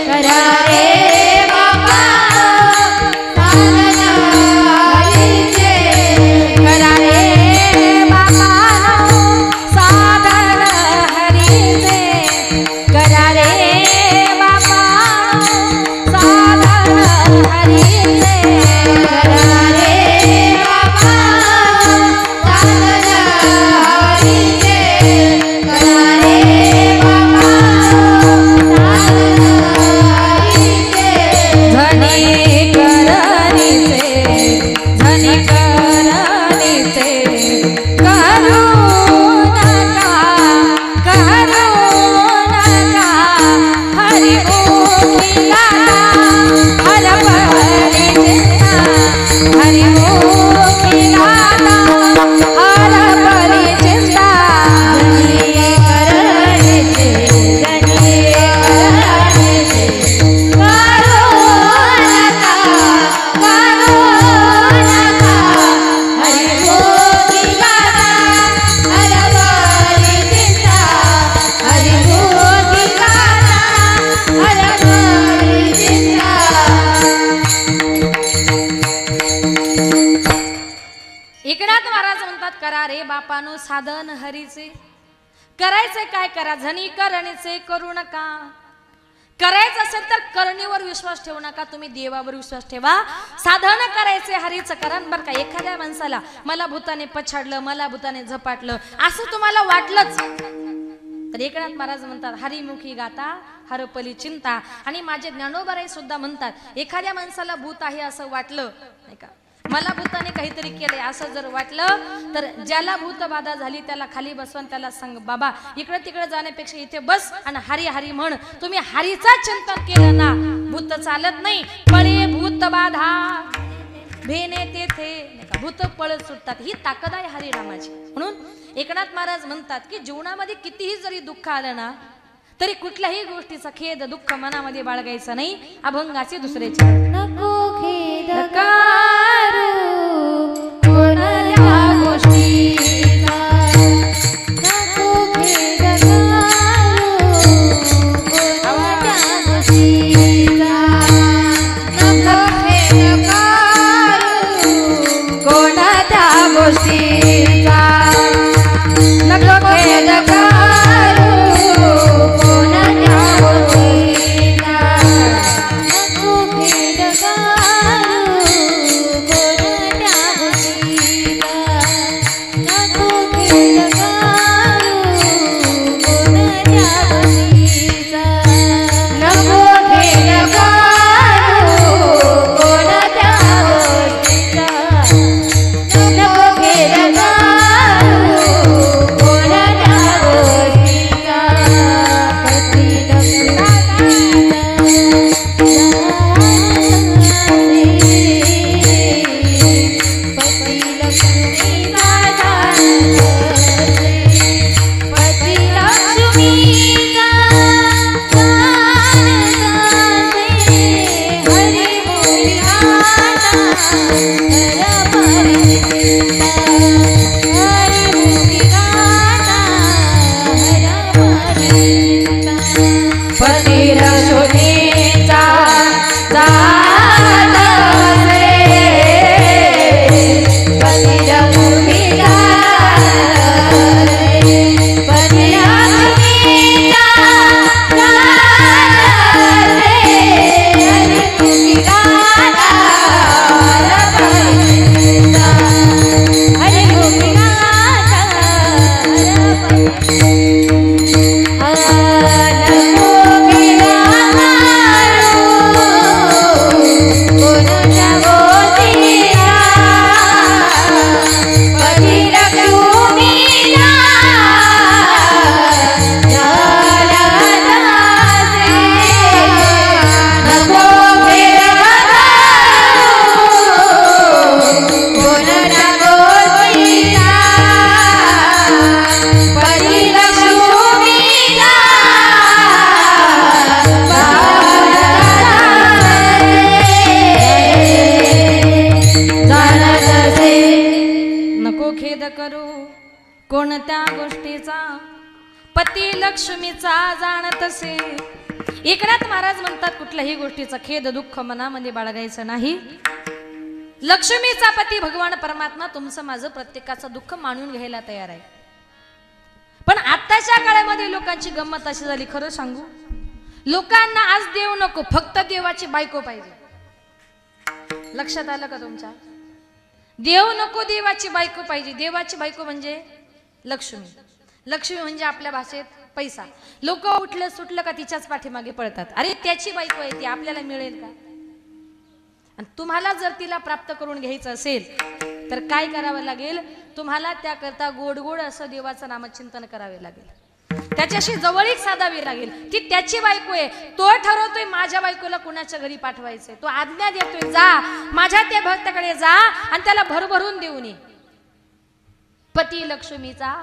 करा रे बापा साधन हरीचे करा रे बापानो साधन हरीचे करा रे बापानो साधन हरीचे करा रे बापानो साधन हरीचे, करायचे काय करा झनी करणीचे करू नका, करायचं असेल तर करणीवर विश्वास ठेवू नका, तुम्ही देवावर विश्वास ठेवा, साधन करायचे हरीचं करण. बरं का एखाद्या माणसाला मला भूताने पछाडलं, मला भूताने झपाटलं असं तुम्हाला वाटलंच तर एकनाथ महाराज म्हणतात हरिमुखी गाता हरपली चिंता. आणि माझे ज्ञानोबाराई सुद्धा म्हणतात एखाद्या माणसाला भूत आहे असं वाटलं नाही का, मला भूताने काहीतरी केलंय असं जर वाटलं तर ज्याला भूत बाधा झाली त्याला खाली बसवून त्याला सांग बाबा इकडे तिकडे जाण्यापेक्षा इथे बस आणि हरी हरी म्हण. तुम्ही हरीचा चिंतन केलं ना भूत चालत नाही. पळे भूत बाधा भेने तेथे भूत पळत सुटतात, ही ताकद आहे हरिनामाची. म्हणून एकनाथ महाराज म्हणतात की जीवनामध्ये कितीही जरी दुःख आलं ना तरी कुठल्याही गोष्टीचा खेद दुःख मनामध्ये बाळगायचं नाही. अभंगाचे दुसरे नको खेद करू कोणत्या गोष्टीचा, नको खेद करू कोणत्या गोष्टीचा, नको खेद करू कोणत्या गोष्टीचा, नको खेद करू कोणत्या गोष्टीचा, नको खेद करू कोणत्या गोष्टीचा, नको खेद करू कोणत्या गोष्टीचा, नको खेद करू कोणत्या गोष्टीचा, नको खेद करू कोणत्या गोष्टीचा, पती लक्ष्मीचा पती लक्ष्मीचा हरी मोरी गाता हरी मोरी गाता पती लक्ष्मीचा जात रे, पती लक्ष्मीचा रे, पती लक्ष्मीचा जात रे, हरी मुखी गाता हरी मुखी गाता कोणत्या गोष्टीचा पती लक्ष्मीचा जाणत असे. एकनाथ महाराज म्हणतात कुठल्याही गोष्टीचा खेद दुःख मनामध्ये बाळगायचं नाही. लक्ष्मीचा पती भगवान परमात्मा तुमचं माझं प्रत्येकाचं दुःख मानून घ्यायला तयार आहे. पण आताच्या काळामध्ये लोकांची गंमत अशी झाली, खरं सांगू लोकांना आज देव नको फक्त देवाची बायको पाहिजे. लक्षात आलं का तुमच्या? देव नको देवाची बायको पाहिजे. देवाची बायको म्हणजे लक्ष्मी. लक्ष्मी म्हणजे आपल्या भाषेत पैसा. लोक उठलं सुटलं का तिच्याच पाठीमागे पळतात. अरे त्याची बायको आहे ती, आपल्याला मिळेल का? आणि तुम्हाला जर तिला प्राप्त करून घ्यायचं असेल तर काय करावं लागेल? तुम्हाला त्याकरता गोड गोड असं देवाचं नामचिंतन करावे लागेल, त्याच्याशी जवळीक साधावी लागेल. ती त्याची बायको आहे, तो ठरवतोय माझ्या बायकोला कुणाच्या घरी पाठवायचंय, तो आज्ञा देतोय जा माझ्या त्या भक्ताकडे जा आणि त्याला भरभरून देऊन ये. पती लक्ष्मीचा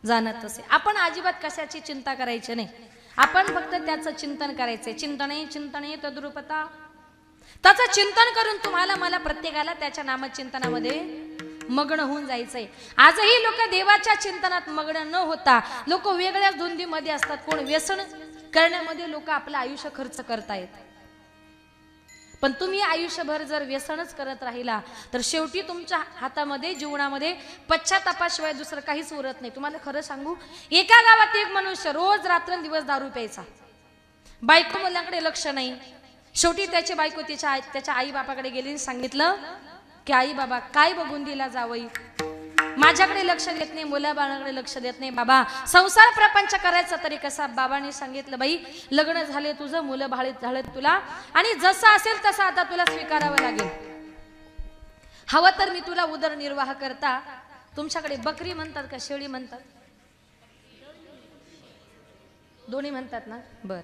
जाणत असे. आपण अजिबात कशाची चिंता करायची नाही, आपण फक्त त्याचं चिंतन करायचंय. चिंतने चिंतने तद्रुपता, त्याचं चिंतन करून तुम्हाला मला प्रत्येकाला त्याच्या नामचिंतनामध्ये मग्न होऊन जायचंय. आजही लोक देवाच्या चिंतनात मग्न न होता लोक वेगळ्याच धुंदीमध्ये असतात. कोण व्यसन करण्यामध्ये लोक आपलं आयुष्य खर्च करतायत. पण तुम्ही आयुष्यभर जर व्यसनच करत राहिला तर शेवटी तुमच्या हातामध्ये जीवनामध्ये पश्चातापाशिवाय दुसरं काहीच उरत नाही. तुम्हाला खरं सांगू, एका गावात एक मनुष्य रोज रात्रंदिवस दारू प्यायचा, बायको मुलांकडे लक्ष नाही. शेवटी त्याची बायको त्याच्या आई बापाकडे गेली आणि सांगितलं की आई बाबा काय बघून दिला जावई, माझ्याकडे लक्ष देत नाही, मुलाबाळाकडे लक्ष देत नाही, बाबा संसार प्रपंच करायचा तरी कसा. बाबांनी सांगितलं बाई लग्न झाले तुझं, मुलं बाळ झालं तुला, आणि जसं असेल तसं आता तुला स्वीकारावं लागेल. हवं तर मी तुला उदरनिर्वाह करता. तुमच्याकडे बकरी म्हणतात का शेळी म्हणतात? दोन्ही म्हणतात ना, बर.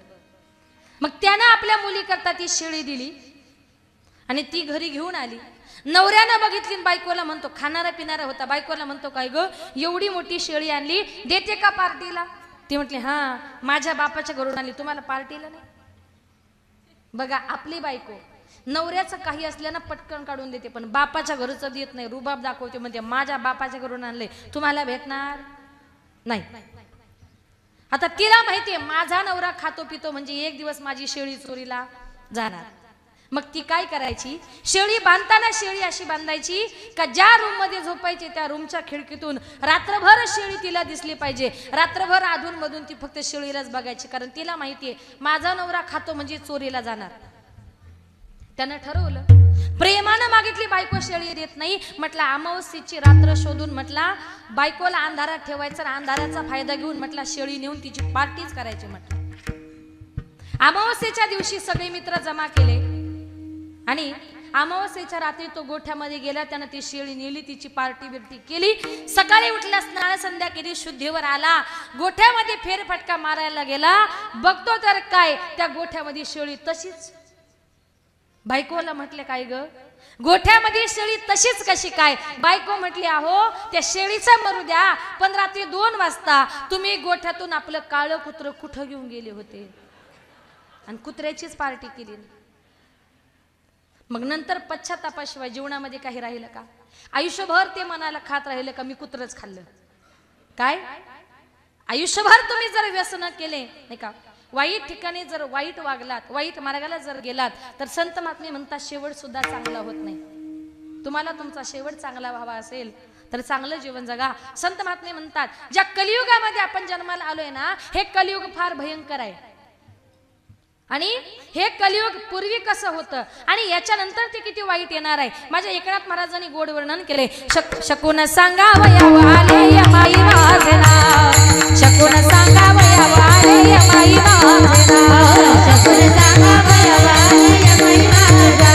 मग त्यानं आपल्या मुली करता ती शेळी दिली आणि ती घरी घेऊन आली. नवऱ्यानं बघितली, बायकोला म्हणतो, खाणारा पिणारा होता, बायकोला म्हणतो काय ग एवढी मोठी शेळी आणली, देते का पार्टीला? ती म्हटली हा माझ्या बापाच्या घरून आणली, तुम्हाला पार्टीला नाही. बघा आपली बायको नवऱ्याचं काही असल्यानं पटकन काढून देते, पण बापाच्या घरचं देत नाही, रुबाब दाखवते, म्हणजे माझ्या बापाच्या घरून आणले, तुम्हाला भेटणार नाही. आता तिला माहितीये माझा नवरा खातो पितो म्हणजे एक दिवस माझी शेळी चोरीला जाणार. मग ती काय करायची, शेळी बांधताना शेळी अशी बांधायची का ज्या रूम मध्ये झोपायची त्या रूमच्या खिडकीतून रात्रभर शेळी तिला दिसली पाहिजे. रात्रभर अधून मधून ती फक्त शेळीलाच बघायची, कारण तिला माहितीये माझा नवरा खातो म्हणजे चोरीला जाणार. त्यानं ठरवलं, प्रेमानं मागितली, बायको शेळी देत नाही. म्हटलं अमावस्येची रात्र शोधून म्हटला बायकोला अंधारात ठेवायचा, अंधाराचा फायदा घेऊन म्हटला शेळी नेऊन तिची पार्टीच करायची. म्हटलं अमावस्येच्या दिवशी सगळे मित्र जमा केले आणि अमावस्येच्या रात्री तो गोठ्यामध्ये गेला, त्यानं ती शेळी नेली, तिची पार्टी बिर्टी केली. सकाळी उठला, स्नान संध्या केली, शुद्धीवर आला, गोठ्यामध्ये फेरफटका मारायला गेला. बघतो तर काय त्या गोठ्यामध्ये शेळी तशीच. बायकोला म्हटले काय ग गोठ्यामध्ये शेळी तशीच कशी काय? बायको म्हटली अहो त्या शेळीचं मरू द्या, पण रात्री 2 वाजता तुम्ही गोठ्यातून आपलं काळं कुत्र कुठं घेऊन गेले होते आणि कुत्र्याचीच पार्टी केली. मग नंतर पश्चातापाशिवाय जीवनामध्ये काही राहिलं का? आयुष्यभर ते मनाला खात राहिलं का मी कुत्रच खाल्लं काय? आयुष्यभर तुम्ही जर व्यसन केले नाही का, वाईट ठिकाणी जर वाईट वागलात, वाईट मार्गाला जर गेलात, तर संत महात्मे म्हणतात शेवट सुद्धा चांगला होत नाही. तुम्हाला तुमचा शेवट चांगला व्हावा असेल तर चांगलं जीवन जगा. संत महात्मे म्हणतात ज्या कलियुगामध्ये आपण जन्माला आलोय ना, हे कलियुग फार भयंकर आहे. आणि हे कलियुग पूर्वी कसं होतं आणि याच्यानंतर ते किती वाईट येणार आहे. माझ्या एकनाथ महाराजांनी गोड वर्णन केले. शकून सांगावया वाले माई माझना, शकून सांगावया वाले माई माझना, शकून सांगावया वाले माई माझना,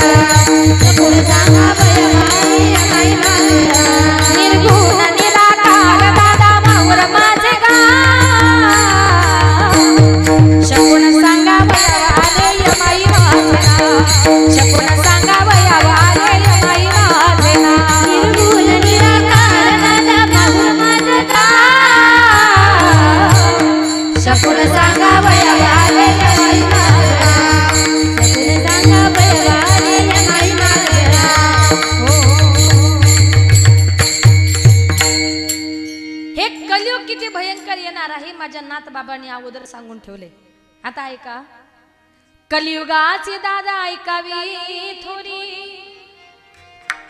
शकून सांगावया वाले माई माझना. निर्गुण निराकार दादा माऊर माझे गा, शकून सांगावया माई माझना, शकून सांगावया वाले माई माझना. निर्गुण निराकार दादा माऊर माझे गा, शकून सांगावया वाले माई माझना, शकून सांगावया वाले माई माझना. हे कलियुग किती भयंकर येणार आहे माझ्या नाथ बाबांनी अगोदर सांगून ठेवले. आता ऐका, कलियुगाचे दादा ऐकावी थोरी,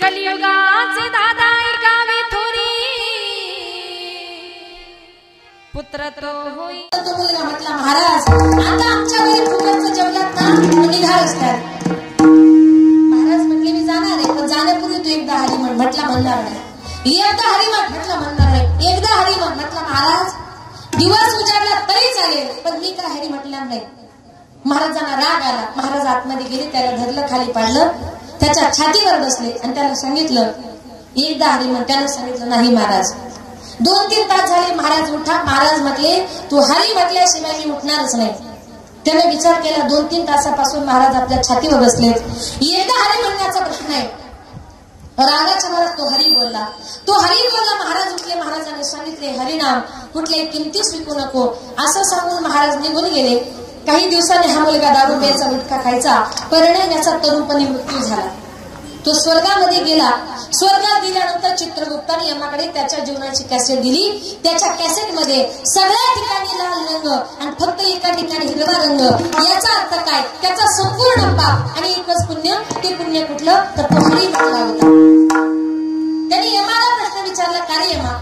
कलियुगाचे दादा ऐकावी थोरी, पुत्र तो होई. तो मुलगा म्हटला महाराज आता आमच्या घरी फुकटचं जेवलात ना निघाल असतात. महाराज म्हटले मी जाणार आहे, पण जाण्यापूर्वी तू एकदा हरी म्हण. म्हटला म्हणणार नाही. एकदा हरी म्हण. म्हटलं म्हणणार नाही. एकदा हरी म्हण. म्हटलं महाराज दिवस उजाडला तरी चालेल, पण मी काय हरी म्हटणार नाही. महाराजांना राग आला. महाराज आतमध्ये गेले, त्याला धरलं, खाली पाडलं, त्याच्या छातीवर बसले आणि त्याला सांगितलं एकदा हरी म्हण. त्यानं सांगितलं नाही महाराज. 2-3 तास झाले. महाराज उठा. महाराज म्हटले तू हरी म्हटल्याशिवाय मी उठणारच नाही. त्याने विचार केला. 2-3 तासापासून महाराज आपल्या छातीवर बसले. एकदा हरी म्हणण्याचा प्रश्न आहे. रागाच्या महाराज तो हरी बोलला. तो हरी बोलला. महाराज उठले. महाराजांनी सांगितले हरिनाम कुठले किमतीच विकू नको, असं सांगून महाराज निघून गेले. काही दिवसांनी हा मुलगा दारू प्यायचा, गुटखा खायचा, परिणाम याचा तरुणपणी मृत्यू झाला. तो स्वर्गामध्ये गेला. स्वर्गात गेल्यानंतर चित्रगुप्ताने यमाकडे त्याच्या जीवनाची कॅसेट दिली. त्याच्या कॅसेटमध्ये सगळ्या ठिकाणी लाल रंग आणि फक्त एका ठिकाणी हिरवा रंग. याचा अर्थ काय? त्याचा संपूर्ण पाप आणि एकच पुण्य. ते पुण्य कुठलं? तर तो हरी म्हटला होता. त्यांनी यमाला प्रश्न विचारला, का रे यमा,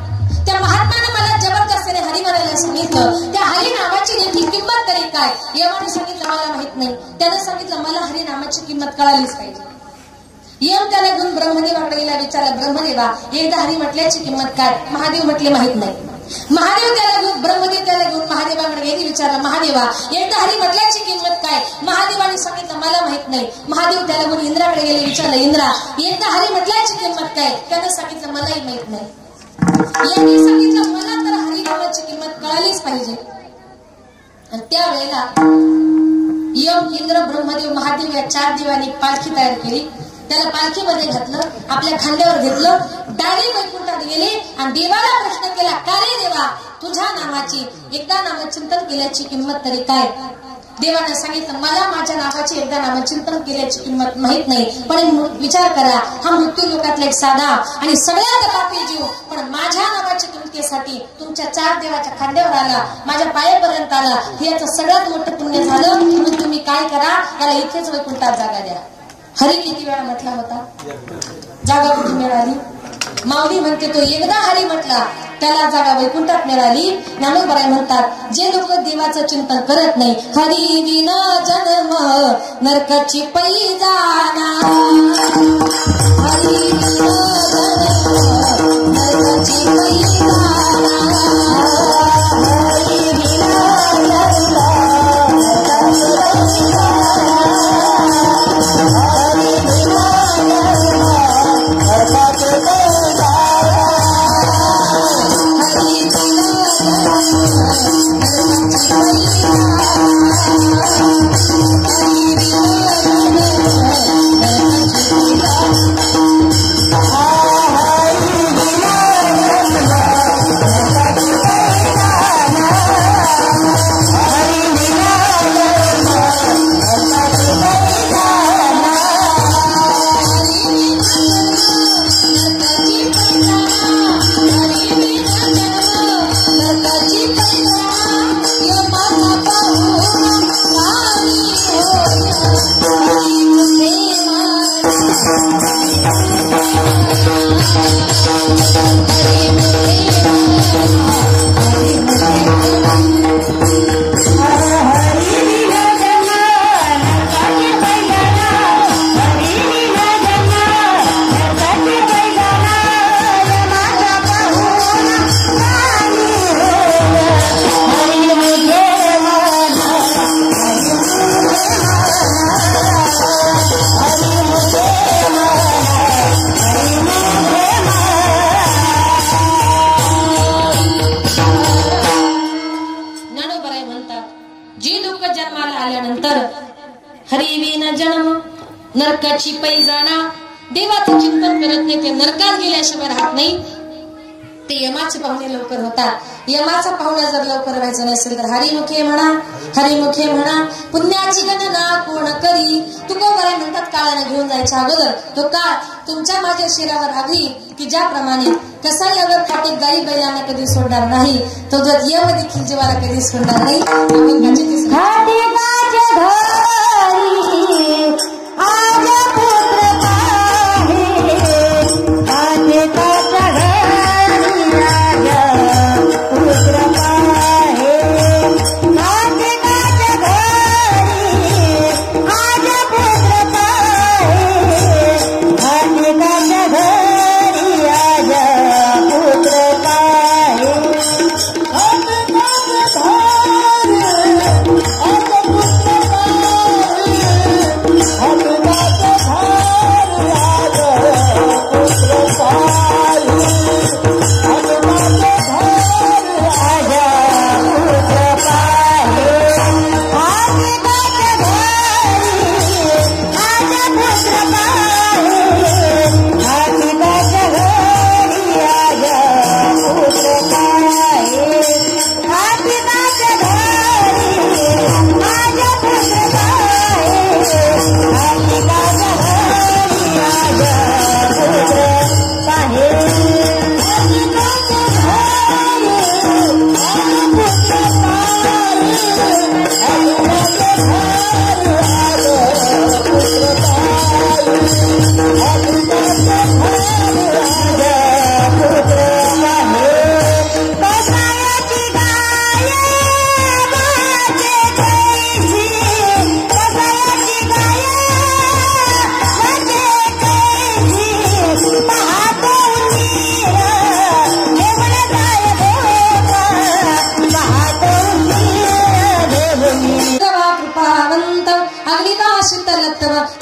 त्या महात्माने मला जबरदस्तीने हरी म्हणायला सांगितलं, त्या हरी नावाची नेमकी किंमत तरी काय? यमाने सांगितलं मला माहित नाही. त्याने सांगितलं मला हरी नामाची किंमत कळालीच पाहिजे. यम त्याला घेऊन ब्रह्मदेवाकडे गेला. विचारला, ब्रह्मदेवा एकदा हरी म्हटल्याची किंमत काय? महादेव म्हटले माहित नाही. महादेव त्याला घेऊन महादेवाकडे गेली. विचारला, महादेवा एकदा हरी म्हटल्याची किंमत काय? महादेवाने सांगितलं मला माहित नाही. महादेव त्याला घेऊन इंद्राकडे गेले. विचारलं, इंद्रा एकदा हरी म्हटल्याची किंमत काय? त्याने सांगितलं मलाही माहित नाही. यांनी सांगितलं मला तर हरी नावाची किंमत कळालीच पाहिजे. आणि त्यावेळेला यम, इंद्र, ब्रह्मदेव, महादेव या 4 देवांनी पालखी तयार केली. त्याला पालखीमध्ये घातलं, आपल्या खांद्यावर घेतलं, डायरेक्ट वैकुंठात गेले आणि देवाला प्रश्न केला, का रे देवा तुझ्या नामाची एकदा नामचिंतन केल्याची किंमत तरी काय? देवाने सांगितलं मला माझ्या नावाची एकदा नामचिंतन केल्याची किंमत माहित नाही. पण विचार करा, हा मृत्यू लोकातला एक साधा आणि सगळ्यात पापी जीव पण माझ्या नावाच्या किंमतीसाठी तुमच्या 4 देवाच्या खांद्यावर आला, माझ्या पायापर्यंत आला. हे याचं सगळ्यात मोठं पुण्य झालं. म्हणून तुम्ही काय करा, याला इथेच वैकुंठात जागा द्या. हरी किती वेळा म्हटला होता? जागा कुठे मिळाली? माऊली म्हणते तो एकदा हरी म्हटला त्याला जागा वैकुंठात मिळाली. ज्ञानोबराय म्हणतात जे लोक देवाचं चिंतन करत नाही, हरी विन जन्म नरकाची पै जाना, हरी विन जन्म नरकाची पै जाना, हरी विन जन्म नरकाची पै नरकाची पै जाना. देवाचं चिंतन करत नाही ते नरकात गेल्याशिवाय राहत नाही. ते यमाचे पाहुणे लवकर होतात. यमाचा पाहुणा जर लवकर व्हायचं नसेल तर हरिमुखे म्हणा, हरिमुखे म्हणा. पुण्याची गणना कोण करी. तुकोबराय म्हणतात काळाने घेऊन जायच्या अगोदर तो काळ तुमच्या माझ्या शिरावर आधी की ज्याप्रमाणे कसाही अगर फाटे गाई बैलांना कधी सोडणार नाही, तो जर यम देखील जीवाला कधी सोडणार नाही.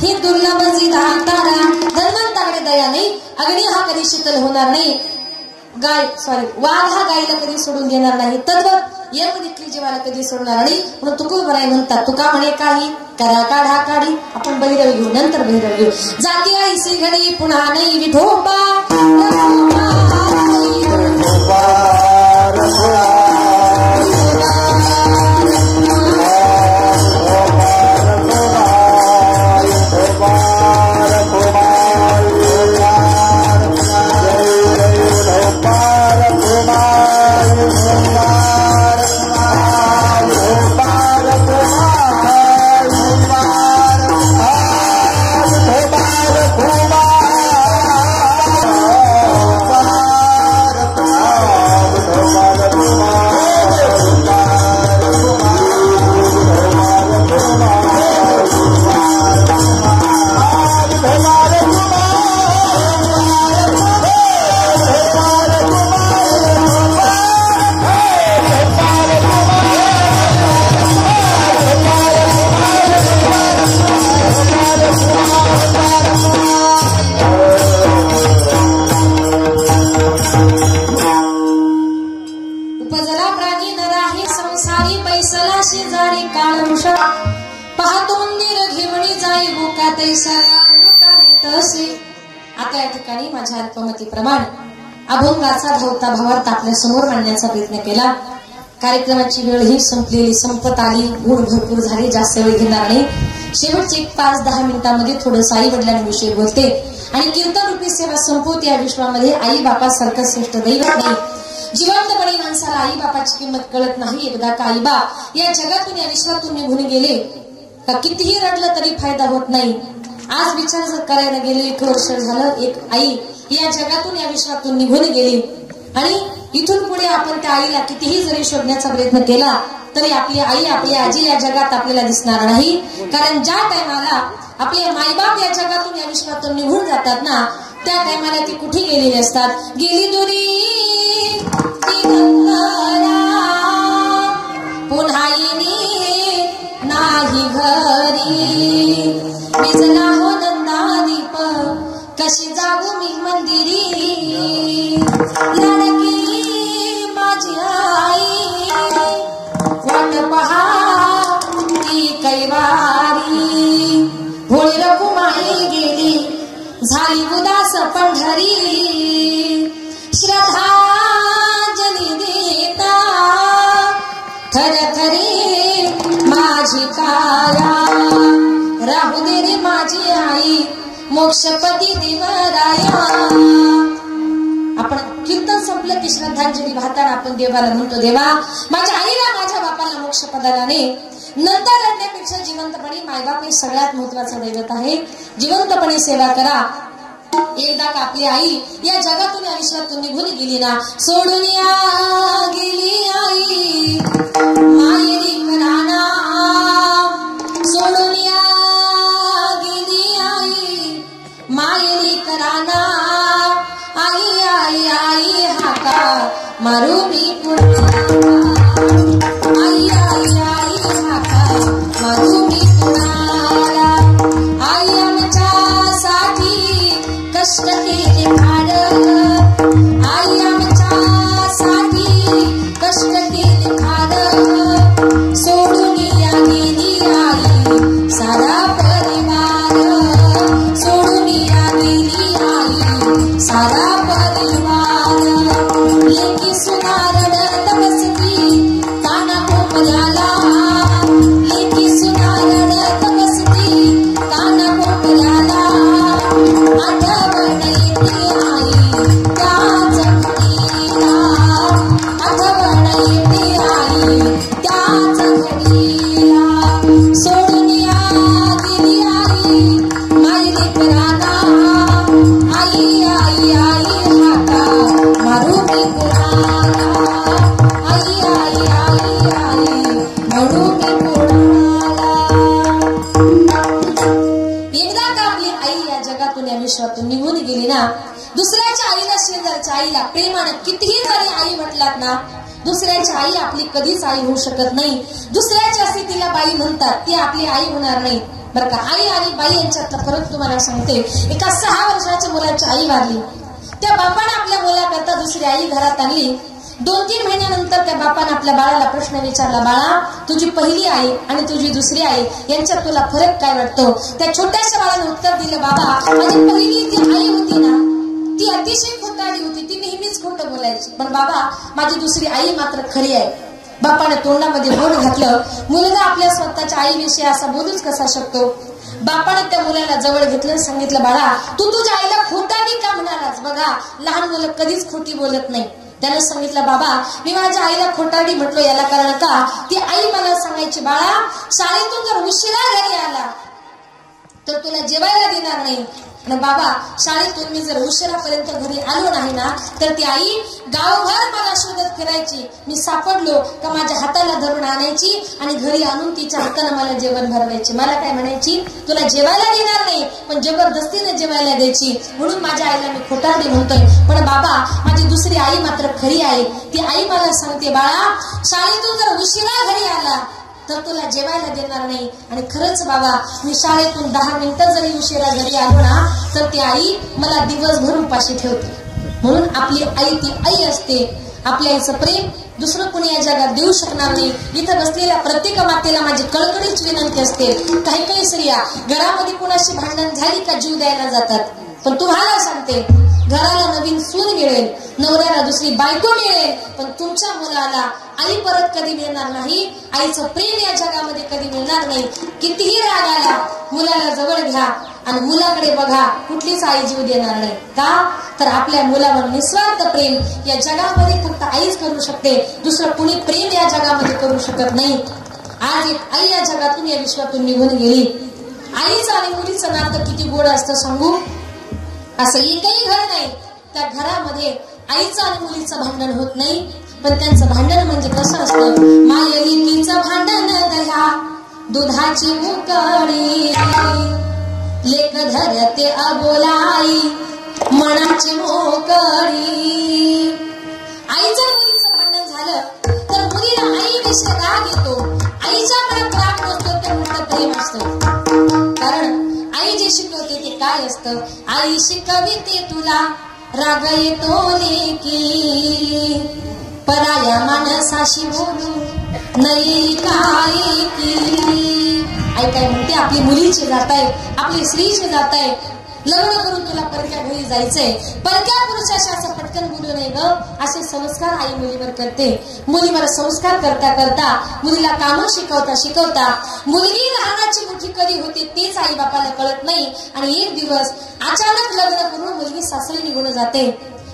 हे दुर्लभ तारा धर्मांताकडे दया नाही. अग्नी हा कधी शीतल होणार नाही. वाघ हा गायीला कधी सोडून देणार नाही. तद्वत यमनिकली जीवाला कधी सोडणार नाही. म्हणून तुकोबराय म्हणतात, तुका म्हणे काही करा काढा काढी. आपण बहिरव घेऊ, नंतर बहिरव घेऊ. जाती आईसी घडी पुन्हा नाही विठोबा. आता या ठिकाणी माझ्या अल्पमतीप्रमाणे अभंगाचा धावता भावार्थ आपल्या समोर मांडण्याचा प्रयत्न केला. कार्यक्रमाची वेळ ही संपलेली, संपत आली. गुण भरपूर झाले, जास्त वेळ घेणार नाही. शेवटचे 5-10 मिनिटांमध्ये थोडंसं आई वडिलांविषयी बोलते आणि कीर्तन रूपी सेवा संपवते. या विश्वामध्ये आई बापासारखं श्रेष्ठ दैवत नाही. जिवंतपणे माणसाला आई बापाची किंमत कळत नाही. एकदा का आई बाप या जगातून, या विश्वातून निघून गेले का कितीही रडलं तरी फायदा होत नाही. आज विचार जर करायला गेले, 1 वर्ष झालं, एक आई या जगातून, या विश्वातून निघून गेली आणि इथून पुढे आपण त्या आईला कितीही जरी शोधण्याचा प्रयत्न केला तरी आपली आई, आपली आजी या जगात आपल्याला दिसणार नाही. कारण ज्या टायमाला आपले मायबाप या जगातून, या विश्वातून निघून जातात ना, त्या टायमाला ती कुठे गेलेली असतात. गेली दुरी पुन्हा येणे नाही घरी. विजला हो नंदादीप कशी जाऊ मी मंदिरी. लाडकी माझी आई वाट पहा ती कैवारी. भोळी रघुमाई गेली झाली उदास पंढरी. श्रद्धांजली देता थरथरी माझी काया. राहू दे रे माझी आई मोक्षपती देवराया. आपण कीर्तन संपलं की श्रद्धांजली वाहताना आपण देवाला म्हणतो, देवा माझ्या आईला, माझ्या बापाला मोक्ष पदाला ने. नंतर रडण्यापेक्षा जिवंतपणे मायबाप हे सगळ्यात महत्वाचं दैवत आहे. जिवंतपणे सेवा करा. एकदा का आपली आई या जगातून, या विश्वातून निघून गेली ना, सोडून गेली आई मायरी कराना. सोडून गेली आई मायरी कराना. आई आई आई हाका मारू मी पुन्हा. आई आई आई हाका मारू मी पुन्हा. आई आमच्यासाठी कष्ट केले फार. आई आमच्यासाठी कष्ट केले फार. सोडून गेली आई सारा परिवार. सोडून गेली आई सारा परिवार. लेकी सुनार रडू मी कोणाला. एकदा का आपली आई या जगातून या विश्वातून निघून गेली ना, दुसऱ्याच्या आईला शेजारच्या आईला प्रेमानं कितीही जरी आई म्हटलात ना, दुसऱ्याची आई आपली कधीच आई होऊ शकत नाही. दुसऱ्याच्या स्थितीला बाई म्हणतात, ती आपली आई होणार नाही बरं का. आई आणि बाई यांच्यातला फरक तुम्हाला सांगते. एका 6 वर्षाच्या मुलाची आई वारली. त्या बापाने आपल्या मुलाकरता दुसरी आई घरात आणली. 2-3 महिन्यानंतर त्या बापाने आपल्या बाळाला प्रश्न विचारला, बाळा तुझी पहिली आई आणि तुझी दुसरी आई यांच्यात तुला फरक काय वाटतो? त्या छोट्याशा बाळाने उत्तर दिलं, बाबा माझी पहिली जी आई होती ना, ती अतिशय खोटारडी होती, ती नेहमीच खोटं बोलायची, पण बाबा माझी दुसरी आई मात्र खरी आहे. बापाने तोंडामध्ये बोट घातलं. मुलगा आपल्या स्वतःच्या आईविषयी असा बोलूच कसा शकतो? बापाने त्या मुलाला जवळ घेतलं, सांगितलं, बाळा तू तुझ्या आईला खोटारडी का म्हणालास? बघा लहान मुलं कधीच खोटी बोलत नाही. त्यानं सांगितलं, बाबा मी माझ्या आईला खोटारडी म्हटलो याला कारण का, ती आई मला सांगायची, बाळा शाळेतून जर उशिरा घरी आला तर तुला जेवायला देणार नाही. आणि बाबा शाळेतून मी जर उशिरापर्यंत घरी आलो नाही ना, तर ती आई गावभर मला शोधत फिरायची. मी सापडलो का माझ्या हाताला धरून आणायची आणि घरी आणून तिच्या हाताने मला जेवण भरवायची. मला काय म्हणायची, तुला जेवायला देणार नाही पण जबरदस्तीने जेवायला द्यायची. म्हणून माझ्या आईला मी खोटारडी म्हणतोय. पण बाबा माझी दुसरी आई मात्र खरी आहे. ती आई मला सांगते, बाळा शाळेतून जर उशिरा घरी आला तर तुला जेवायला देणार नाही. आणि खरंच बाबा मी शाळेतून 10 मिनिटं जरी उशिरा घरी आलो ना, तर ती आई मला दिवसभर उपाशी ठेवते. म्हणून आपली आई ती आई असते. आपल्या आईचं प्रेम दुसरं कोणी या जगात देऊ शकणार नाही. इथं बसलेल्या प्रत्येक मातेला माझी कळकळीची विनंती असते. काही काही स्त्रिया घरामध्ये कुणाशी भांडण झाली का जीव द्यायला जातात, पण तुम्हाला सांगते घराला नवीन सून मिळेल, नवऱ्याला दुसरी बायको मिळेल, पण तुमच्या मुलाला आई परत कधी मिळणार नाही. आईचं प्रेम या जगामध्ये कधी मिळणार नाही. कितीही राग आला मुलाला जवळ घ्या आणि मुलाकडे बघा, कुठलीच आई जीव देणार नाही. का तर आपल्या मुलावर निस्वार्थ प्रेम या जगामध्ये फक्त आईच करू शकते. दुसरं कुणी प्रेम या जगामध्ये करू शकत नाही. आज एक आई या जगातून या विश्वातून निघून गेली. आईचं आणि मुलीचं नातं किती गोड असतं सांगू. असं एकही घर नाही त्या घरामध्ये आईचं आणि मुलीचं भांडण होत नाही. पण त्यांचं भांडण म्हणजे कसं असतं, मायलिकीचं भांडण दया दुधाची उकळी, लेक धरते अबोलाई मनाची मोकळी. आईचं मुलीचं भांडण झालं तर मुलीला आईविषयी राग येतो. आईच्या मनात राग नसतो, ते मोठं प्रेम असतं. कारण आई जे शिकवते ते काय असतं, आई शिकविते तुला राग येतो लेकी, पराया माणसाशी बोलू नाही काय की. आई काय म्हणते, आपली मुलीची जात आहे, आपली स्त्रीची जात आहे, लग्न करून तुला परक्या घरी जायचंय, परक्या पुरुषाशी असं पटकन बोलू नये ग. असे संस्कार आई मुलीवर करते. मुलीवर संस्कार करता करता मुलीला कामं शिकवता शिकवता मुलगी लहानाची मोठी कधी होते तेच आई बापाला कळत नाही. आणि एक दिवस अचानक लग्न करून मुलगी सासरी निघून जाते.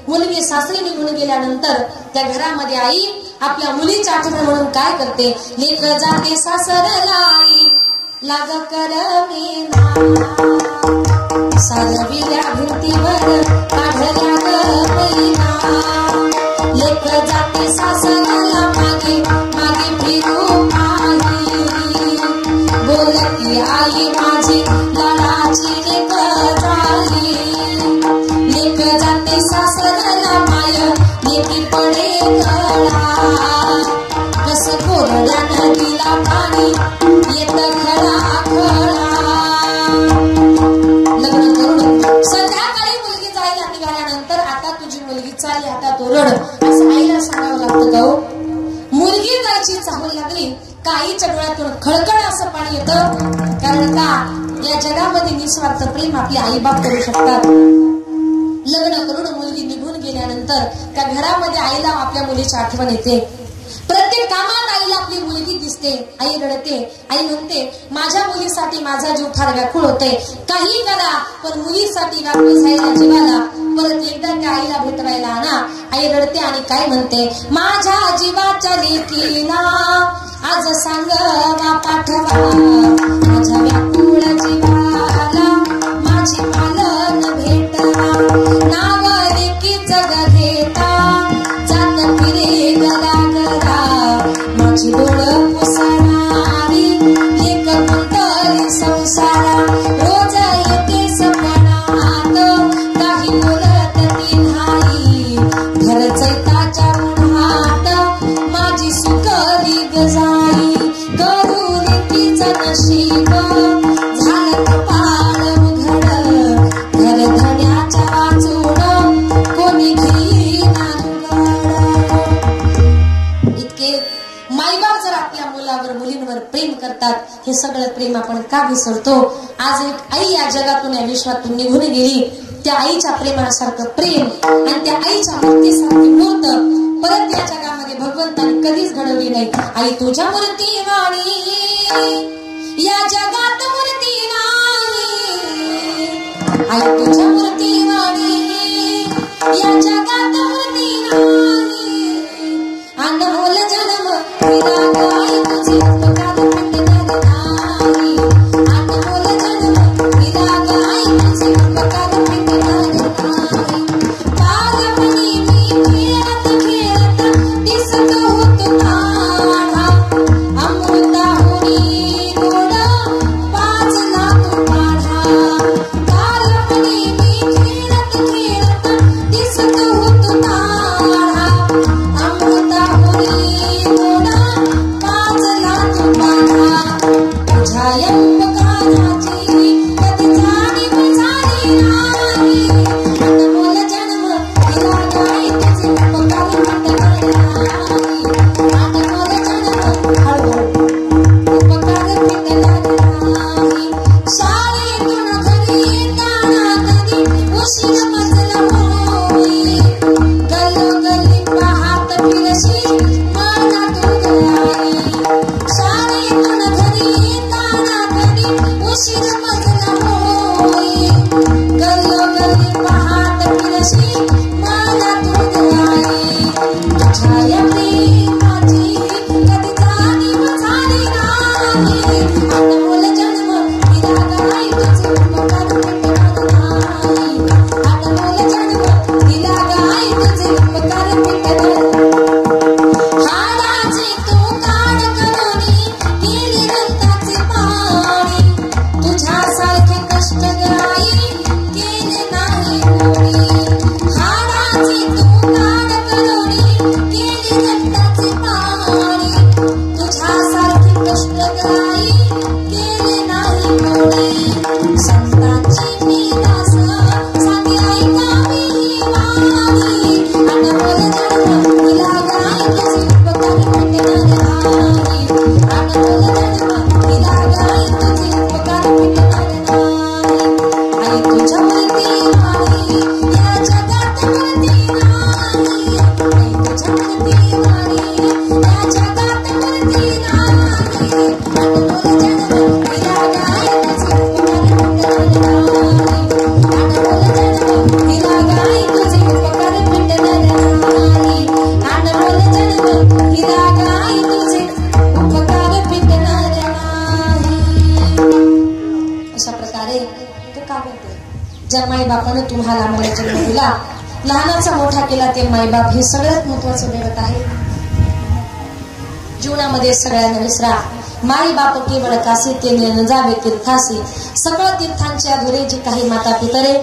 मुलगी सासरी निघून गेल्यानंतर त्या घरामध्ये आई आपल्या मुलीच्या आठवण म्हणून काय करते, लेक जाते सासरला आई लाग कर मेना, सारविल्या भिंतीवर काढल्या ग मैना, लेक जाते सासरला मागे मागे फिरू आई, बोलती आई माझी लाडाची लेक झाली, लेक जाते सासरला माय लेकी पडे गळा, कस कोरड्या नदीला पाणी येत खळा खळा. लग्न करून संध्याकाळी मुलगी जायला निघाल्यानंतर आता तुझी मुलगी चालली, आता तो रड, असं आईला सांगावं लागतं का हो. मुलगी जायची चाहूल लागली का आईच्या डोळ्यातून खळखळ असं पाणी येतं. कारण का या जगामध्ये निस्वार्थ प्रेम आपले आई बाप करू शकतात. लग्न करून मुलगी निघून गेल्यानंतर त्या घरामध्ये आईला आपल्या मुलीची आठवण येते. प्रत्येक कामात आईला आपली मुलगी दिसते. आई रडते. आई म्हणते, माझ्या मुलीसाठी माझा जीव फार व्याकुळ होते, काही करा पण मुलीसाठी व्याकुळ झालेल्या जीवाला परत एकदा त्या आईला भेटवायला आणा. आई रडते आणि काय म्हणते, माझ्या जीवाच्या लेकीला आज सांगवा पाठवा, माझ्या व्याकुळ जीवाला माझी पालन भेटवा, नाव लेकी जग घेता जात फिरे गला गला, माझी डोळ पुसणा करतात हे सगळं प्रेम आपण का विसरतो? आज एक आई या जगातून या विश्वातून निघून गेली, त्या आईच्या प्रेमासारखं प्रेम आणि त्या आईच्या मूर्तीसारखी मूर्त परत या जगामध्ये भगवंताने कधीच घडवली नाही. आई तुझ्या मूर्ती वाणी या जगात मूर्ती नाही, आई तुझ्या मूर्ती वाणी या जगात मूर्ती नाही. अनमोल जन्म दिला गाई तुझे उपकार फिटणार नाही, अनमोल जन्म दिला गाई तुझे उपकार फिटणार नाही. बालपणी मी खेळत खेळत दिसत होतो तारा, अमृताहुनी गोड पाजला तो काढा. बालपणी मी खेळत खेळत दिसत होतो तारा, अमृताहुनी गोड पाजला तो काढा. तुझ्या उपकाराची कधी जाणीव झाली नाही, अनमोल जन्म दिला गाई तुझे उपकार फिटणार नाही, अनमोल जन्म हळूहळू उपकार फिटणार नाही. शाळेतून घरी येताना कधी उशीर मजला होई, गल्लोगल्ली पाहत फिरशी मनात उदयाई. शाळेतून घरी येताना कधी उशीर मजला होई, गल्लोगल्ली पाहत फिरशी मनात उदयाई. तुझ्या या प्रेमाची कधी जाणीव झाली नाही, अनमोल जन्म दिला गाई तुझे उपकार फिटणार नाही, अनमोल जन्म दिला गाई तुझे उपकार फिटणार. हाडाची तू काढ करुणी केली रक्ताचे पाणी, तुझ्यासारखे कष्ट गाई केले नाही कोणी. हाडाची तू काढ करुणी केली रक्ताचे पाणी, तुझ्यासारखे कष्ट गाई केले नाही कोणी. संतांची मी दास सांगे ऐकावी वाणी, अनमोल जन्म दिला गाई तुझे उपकार फिटणार नाही, अनमोल जन्म दिला गाई तुझे उपकार फिटणार नाही. आई तुझ्या मूर्ती वाणी या जगात मूर्ती नाही, आई तुझ्या मूर्ती वाणी या जगात मूर्ती नाही, अनमोल जन्म दिला गाई तुझे उपकार फिटणार नाही, अनमोल जन्म दिला गाई तुझे उपकार फिटणार नाही, अनमोल जन्म दिला गाई तुझे उपकार फिटणार नाही. अशा प्रकारे ते का बोलते? ज्या माईबापानं तुम्हाला आम्हाला जन्म दिला, लहानाचा मोठा केला, ते माईबाप हे सगळ्यात महत्वाचं दैवत आहे. जीवनामध्ये सगळ्यांना विसरा, माई बाप केवळ कासी ते न जावे तीर्थासी. सगळं तीर्थांच्या धुरे जे काही माता पितरे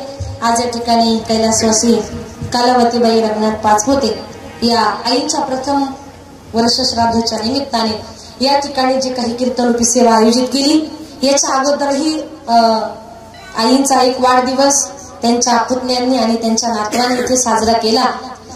आज या ठिकाणी कैलासवासी कालावतीबाई रंगनाथ पाचपुते या आईच्या प्रथम वर्ष श्राद्धाच्या निमित्ताने या ठिकाणी जे काही कीर्तनरूपी सेवा आयोजित केली, याच्या अगोदरही आईंचा एक वाढदिवस त्यांच्या पुतण्यांनी आणि त्यांच्या नातवांनी इथे साजरा केला.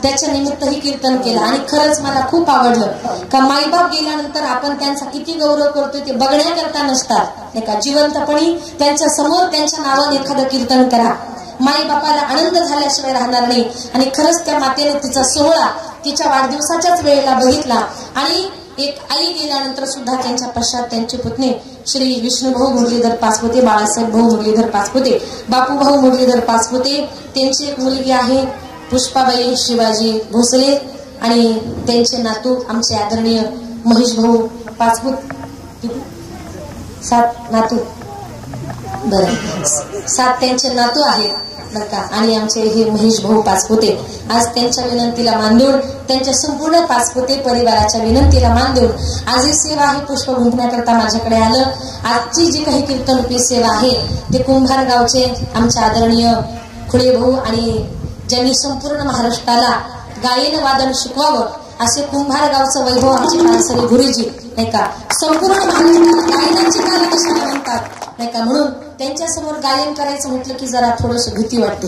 त्याच्या निमित्तही कीर्तन केलं आणि खरंच मला खूप आवडलं का माईबाप गेल्यानंतर आपण त्यांचा किती गौरव करतोय ते बघण्याकरता नसतात, नाही का? जिवंतपणी त्यांच्या समोर त्यांच्या नावाने एखादं कीर्तन करा. माई बापाला आनंद झाल्याशिवाय राहणार नाही. आणि खरंच त्या मातेने तिचा सोहळा तिच्या वाढदिवसाच्याच वेळेला बघितला. आणि एक आई गेल्यानंतर सुद्धा त्यांच्या पश्चात त्यांचे पुतणे श्री विष्णुभाऊ मुरलीधर पाचपुते, बाळासाहेब भाऊ मुरलीधर पाचपुते, बापूभाऊ मुरलीधर पाचपुते, त्यांची एक मुलगी आहे पुष्पाबाई शिवाजी भोसले आणि त्यांचे नातू आमचे आदरणीय महेश भाऊ पाचपुत. 7 नातू, बरं 7 त्यांचे नातू आहेत बरं का. आणि आमचे हे महेश भाऊ पाचपुते आज त्यांच्या विनंतीला मान देऊन, त्यांच्या संपूर्ण पाचपुते परिवाराच्या विनंतीला मान देऊन आज ही सेवा ही पुष्प गुंफण्याकरता माझ्याकडे आलं. आजची जी काही कीर्तनरूपी सेवा आहे ते कुंभार गावचे आमचे आदरणीय खुळे भाऊ आणि ज्यांनी संपूर्ण महाराष्ट्राला गायन वादन शिकवावं असे कुंभार गावचं वैभव आमचे पानसरे गुरुजी, नाही का? संपूर्ण महाराष्ट्राला गायनाची काल कशाला म्हणतात नाही का, म्हणून त्यांच्या समोर गायन करायचं म्हटलं की जरा थोडस भीती वाटते.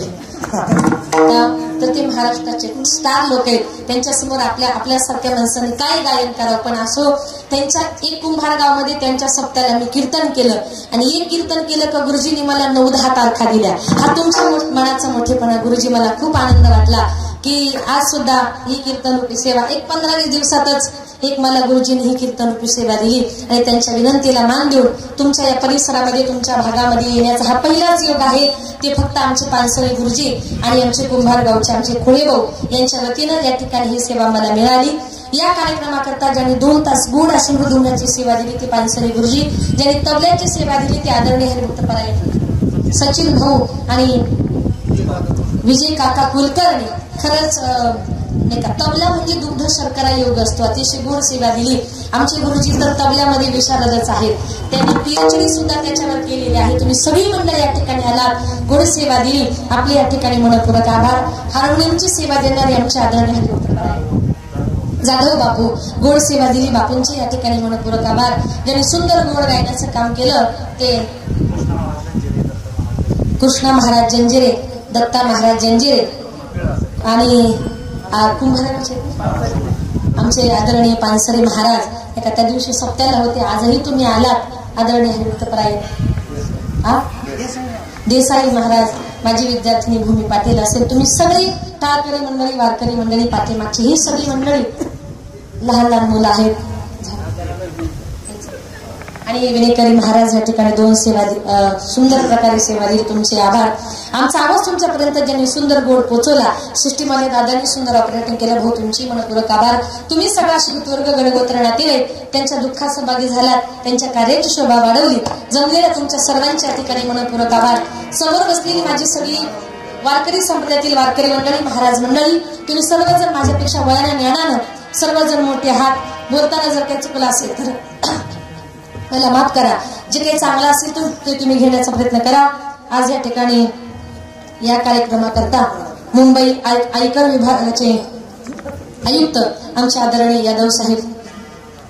तर ते महाराष्ट्राचे स्टार लोक आहेत, त्यांच्या समोर आपल्यासारख्या माणसाने काय गायन करावं. पण असो, त्यांच्या एक कुंभार गावामध्ये त्यांच्या सप्त्याला मी कीर्तन केलं आणि एक कीर्तन केलं का गुरुजींनी मला 9-10 तारखा दिल्या. हा तुमच्या मनाचा मोठेपणा गुरुजी. मला खूप आनंद वाटला की आज सुद्धा ही कीर्तन रूपी सेवा एक 15-20 दिवसातच एक मला गुरुजींनी ही कीर्तन रूपी सेवा दिली आणि त्यांच्या विनंतीला मान देऊन तुमच्या या परिसरामध्ये तुमच्या भागामध्ये येण्याचा हा पहिलाच योग आहे. ते फक्त आमचे पानसरे गुरुजी आणि आमचे कुंभार गावचे आमचे खोळेभाऊ यांच्या वतीनं या ठिकाणी ही सेवा मला मिळाली. या कार्यक्रमाकरता ज्यांनी 2 तास गोड अशी मृदुंगाची सेवा दिली ते पानसरे गुरुजी, ज्यांनी तबल्याची सेवा दिली ते आदरणीय हरिभक्त परायण सचिन भाऊ आणि विजय काका कुलकर्णी. खरंच नाही का, तबला म्हणजे दुग्ध शर्करा योग असतो. अतिशय गोड सेवा दिली. आमचे गुरुजी तर तबल्यामध्ये विशारदच आहेत, त्यांनी PhD सुद्धा त्याच्यावर केलेली आहे. तुम्ही सगळी मंडळी या ठिकाणी आलात, गोड सेवा दिली, आपले या ठिकाणी मनपूर्वक आभार. हार्मोनियमची सेवा देणारे आमचे आदरणीय जाधव बापू, गोड सेवा दिली, बापूंचे या ठिकाणी मनपूर्वक आभार. ज्यांनी सुंदर गोड गायनाचं काम केलं ते कृष्णा महाराज जंजिरे, दत्ता महाराज जंजिरे आणि कुंभाराचे आमचे आदरणीय पानसरे महाराज एका त्या दिवशी सप्त्याला होते. आजही तुम्ही आलात आदरणीय हरिभक्तपरायण देसाई महाराज, माझी विद्यार्थिनी भूमी पाटील असेल, तुम्ही सगळी टाळकरी मंडळी, वारकरी मंडळी, पाठीमागची ही सगळी मंडळी, लहान लहान मुलं आहेत आणि विनेकरी महाराज या ठिकाणी 2 सेवा सुंदर प्रकारे सेवा दिली. तुमचे आभार. आमचा आवाज तुमच्यापर्यंत ज्यांनी सुंदर गोड पोचवला, सृष्टीमध्ये दादांनी सुंदर ऑपरेटिंग केलं, भाऊ तुमची मनपूर्वक आभार. तुम्ही सगळा शिवतवर्ग गणगोत्र नातेवाईक त्यांच्या दुःखात सहभागी झालात, त्यांच्या कार्याची शोभा वाढवली. जमलेल्या तुमच्या सर्वांच्या ठिकाणी मनपूर्वक आभार. समोर बसलेली माझी सगळी वारकरी संप्रदायातील वारकरी मंडळी, महाराज मंडळी, तुम्ही सर्वजण माझ्यापेक्षा वयाने ज्ञानानं सर्वजण मोठे आहात. बोलताना जर काही चुकलं असेल तर मला माफ करा. जे काही चांगलं असेल ते तुम्ही घेण्याचा प्रयत्न करा. आज या ठिकाणी या कार्यक्रमाकरता मुंबई आयकर विभागाचे आयुक्त आमचे आदरणीय यादव साहेब,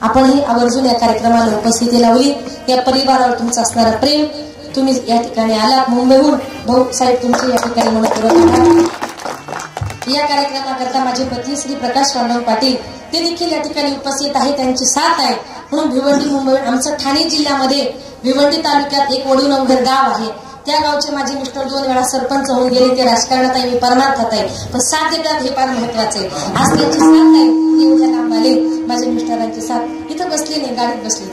आपणही आवर्जून या कार्यक्रमाला उपस्थिती लावली. या परिवारावर तुमचं असणारं प्रेम, तुम्ही या ठिकाणी आलात मुंबईहून, भाऊ साहेब तुमचे या ठिकाणी मनपूर्वक आभार. या कार्यक्रमाकरता माझे पती श्री प्रकाश रामराव पाटील ते देखील या ठिकाणी उपस्थित आहे, त्यांची साथ आहे. म्हणून भिवंडी मुंबई, आमचं ठाणे जिल्ह्यामध्ये भिवंडी तालुक्यात एक वडूनवघर गाव आहे. त्या गावचे माझे मिस्टर 2 वेळा सरपंच होऊन गेले. ते राजकारणात आहे, मी परमार्थात आहे, पण साथ देतात हे फार महत्वाचे आहे. आज त्यांची साथ आहे, एवढ्या लांब आले, माझ्या मिस्टरांची साथ. इथं बसली नाही, गाडीत बसली,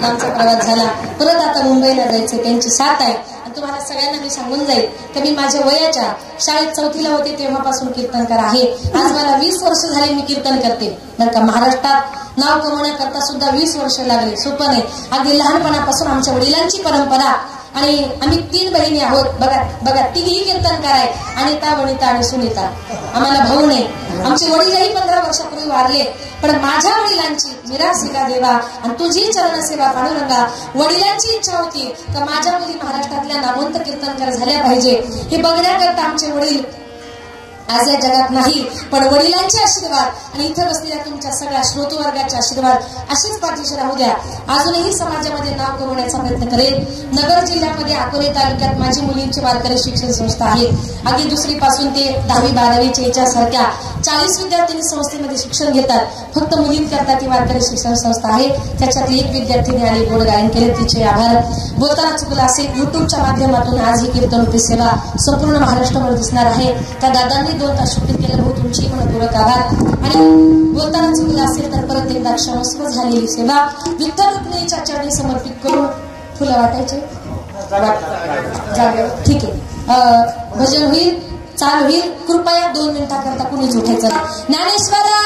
लांबचा प्रवास झाला, परत आता मुंबईला जायचं, त्यांची साथ आहे. आणि तुम्हाला सगळ्यांना मी सांगून जाईल की मी माझ्या वयाच्या शाळेत 4थीला होते तेव्हापासून कीर्तनकार आहे. आज मला 20 वर्ष झाले मी कीर्तन करते बरं का. महाराष्ट्रात नाव कमवण्याकरता सुद्धा 20 वर्ष लागले, सोपं नाही. अगदी लहानपणापासून आमच्या वडिलांची परंपरा आणि आम्ही 3 बहिणी आहोत. बघा तिघी कीर्तनकार आहे, अनिता, वनिता आणि सुनीता. आम्हाला भाऊ नाही. आमचे वडीलही 15 वर्षापूर्वी वारले, पण माझ्या वडिलांची निरासिका देवा आणि तुझी चरण सेवा पांडुरंगा, वडिलांची इच्छा होती की माझ्या मुली महाराष्ट्रातल्या नामवंत कीर्तनकार झाल्या पाहिजे. हे बघण्याकरता आमचे वडील आज या जगात नाही, पण वडिलांचे आशीर्वाद आणि इथं बसलेल्या तुमच्या सगळ्या श्रोतवर्गाचे आशीर्वाद अशीच पाठीशी राहू द्या. अजूनही समाजामध्ये नाव कमवण्याचा प्रयत्न करेल. नगर जिल्ह्यामध्ये अकोले तालुक्यात माझी मुलींची वारकरी शिक्षण संस्था आहे. अगदी 2री पासून ते 10वी 12वीच्या याच्यासारख्या 40 विद्यार्थी संस्थेमध्ये शिक्षण घेतात. फक्त मुलींकरता ती वारकरी शिक्षण संस्था आहे. त्याच्यातली एक विद्यार्थिनी आली, गोड गायन केले, तिचे आभार. बोलताना चुकलं असेल, युट्यूबच्या माध्यमातून आज ही कीर्तनरूपी सेवा संपूर्ण महाराष्ट्रावर दिसणार आहे. त्या दादांनी 2 तास शूटिंग केलं, भाऊ तुमची मनपूर्वक आभार. आणि बोलताना चुकलं असेल तर परत एकदा क्षमस्व झालेली सेवा विठ्ठल रुक्मिणीच्या चरणी समर्पित करून फुलं वाटायचे. ठीक आहे, भजन होईल, चाल होईल. कृपया 2 मिनिटाकरता कुणीच उठायचं नाही. ज्ञानेश्वरा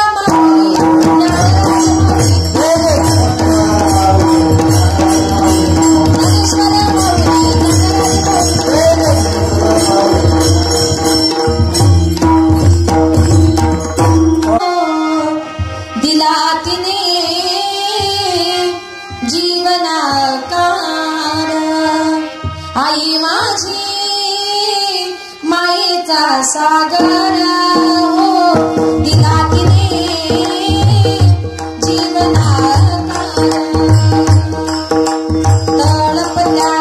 दिला तिने जीवनाकार, आई माझी मायेचा सागर. दिला तिने जीवनाकार, तळपत्या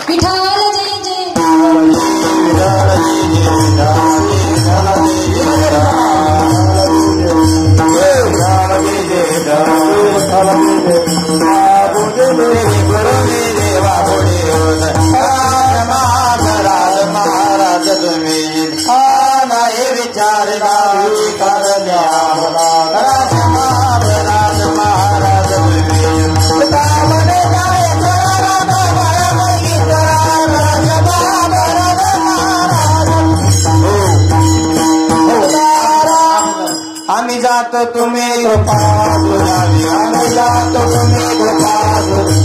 विठाल जय जय महाराज तुम्ही विचार करण्या महाराज महाराज आम्ही जातो तुम्ही गोपाळावी आम्ही जातो तुम्ही गोपाळावी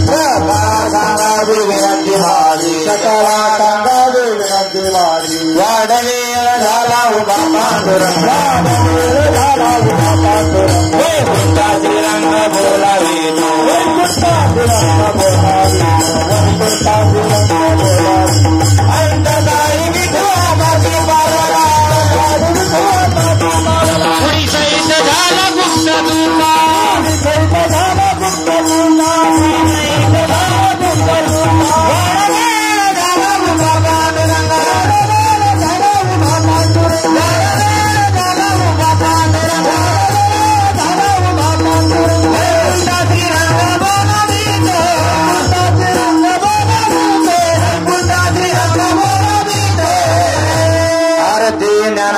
विनंती माझी सकला सांगा विनंती माझी वाढवेळ झाला उभा पांडुरंग झाला उभा पांडुरंग वैकुंठाचे रंग बोलावे वैकुंठाचे रंग बोलावे वैकुंठाचे रंग बोलावे अंतदायी विठवा माझी बाळा झाला गुप्त तुला झाला गुप्त तुला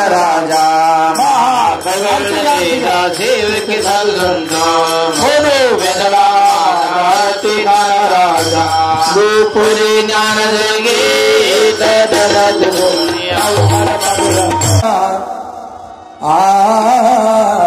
राजा सेवकी राजा गोपुरी ज्ञान गीत आ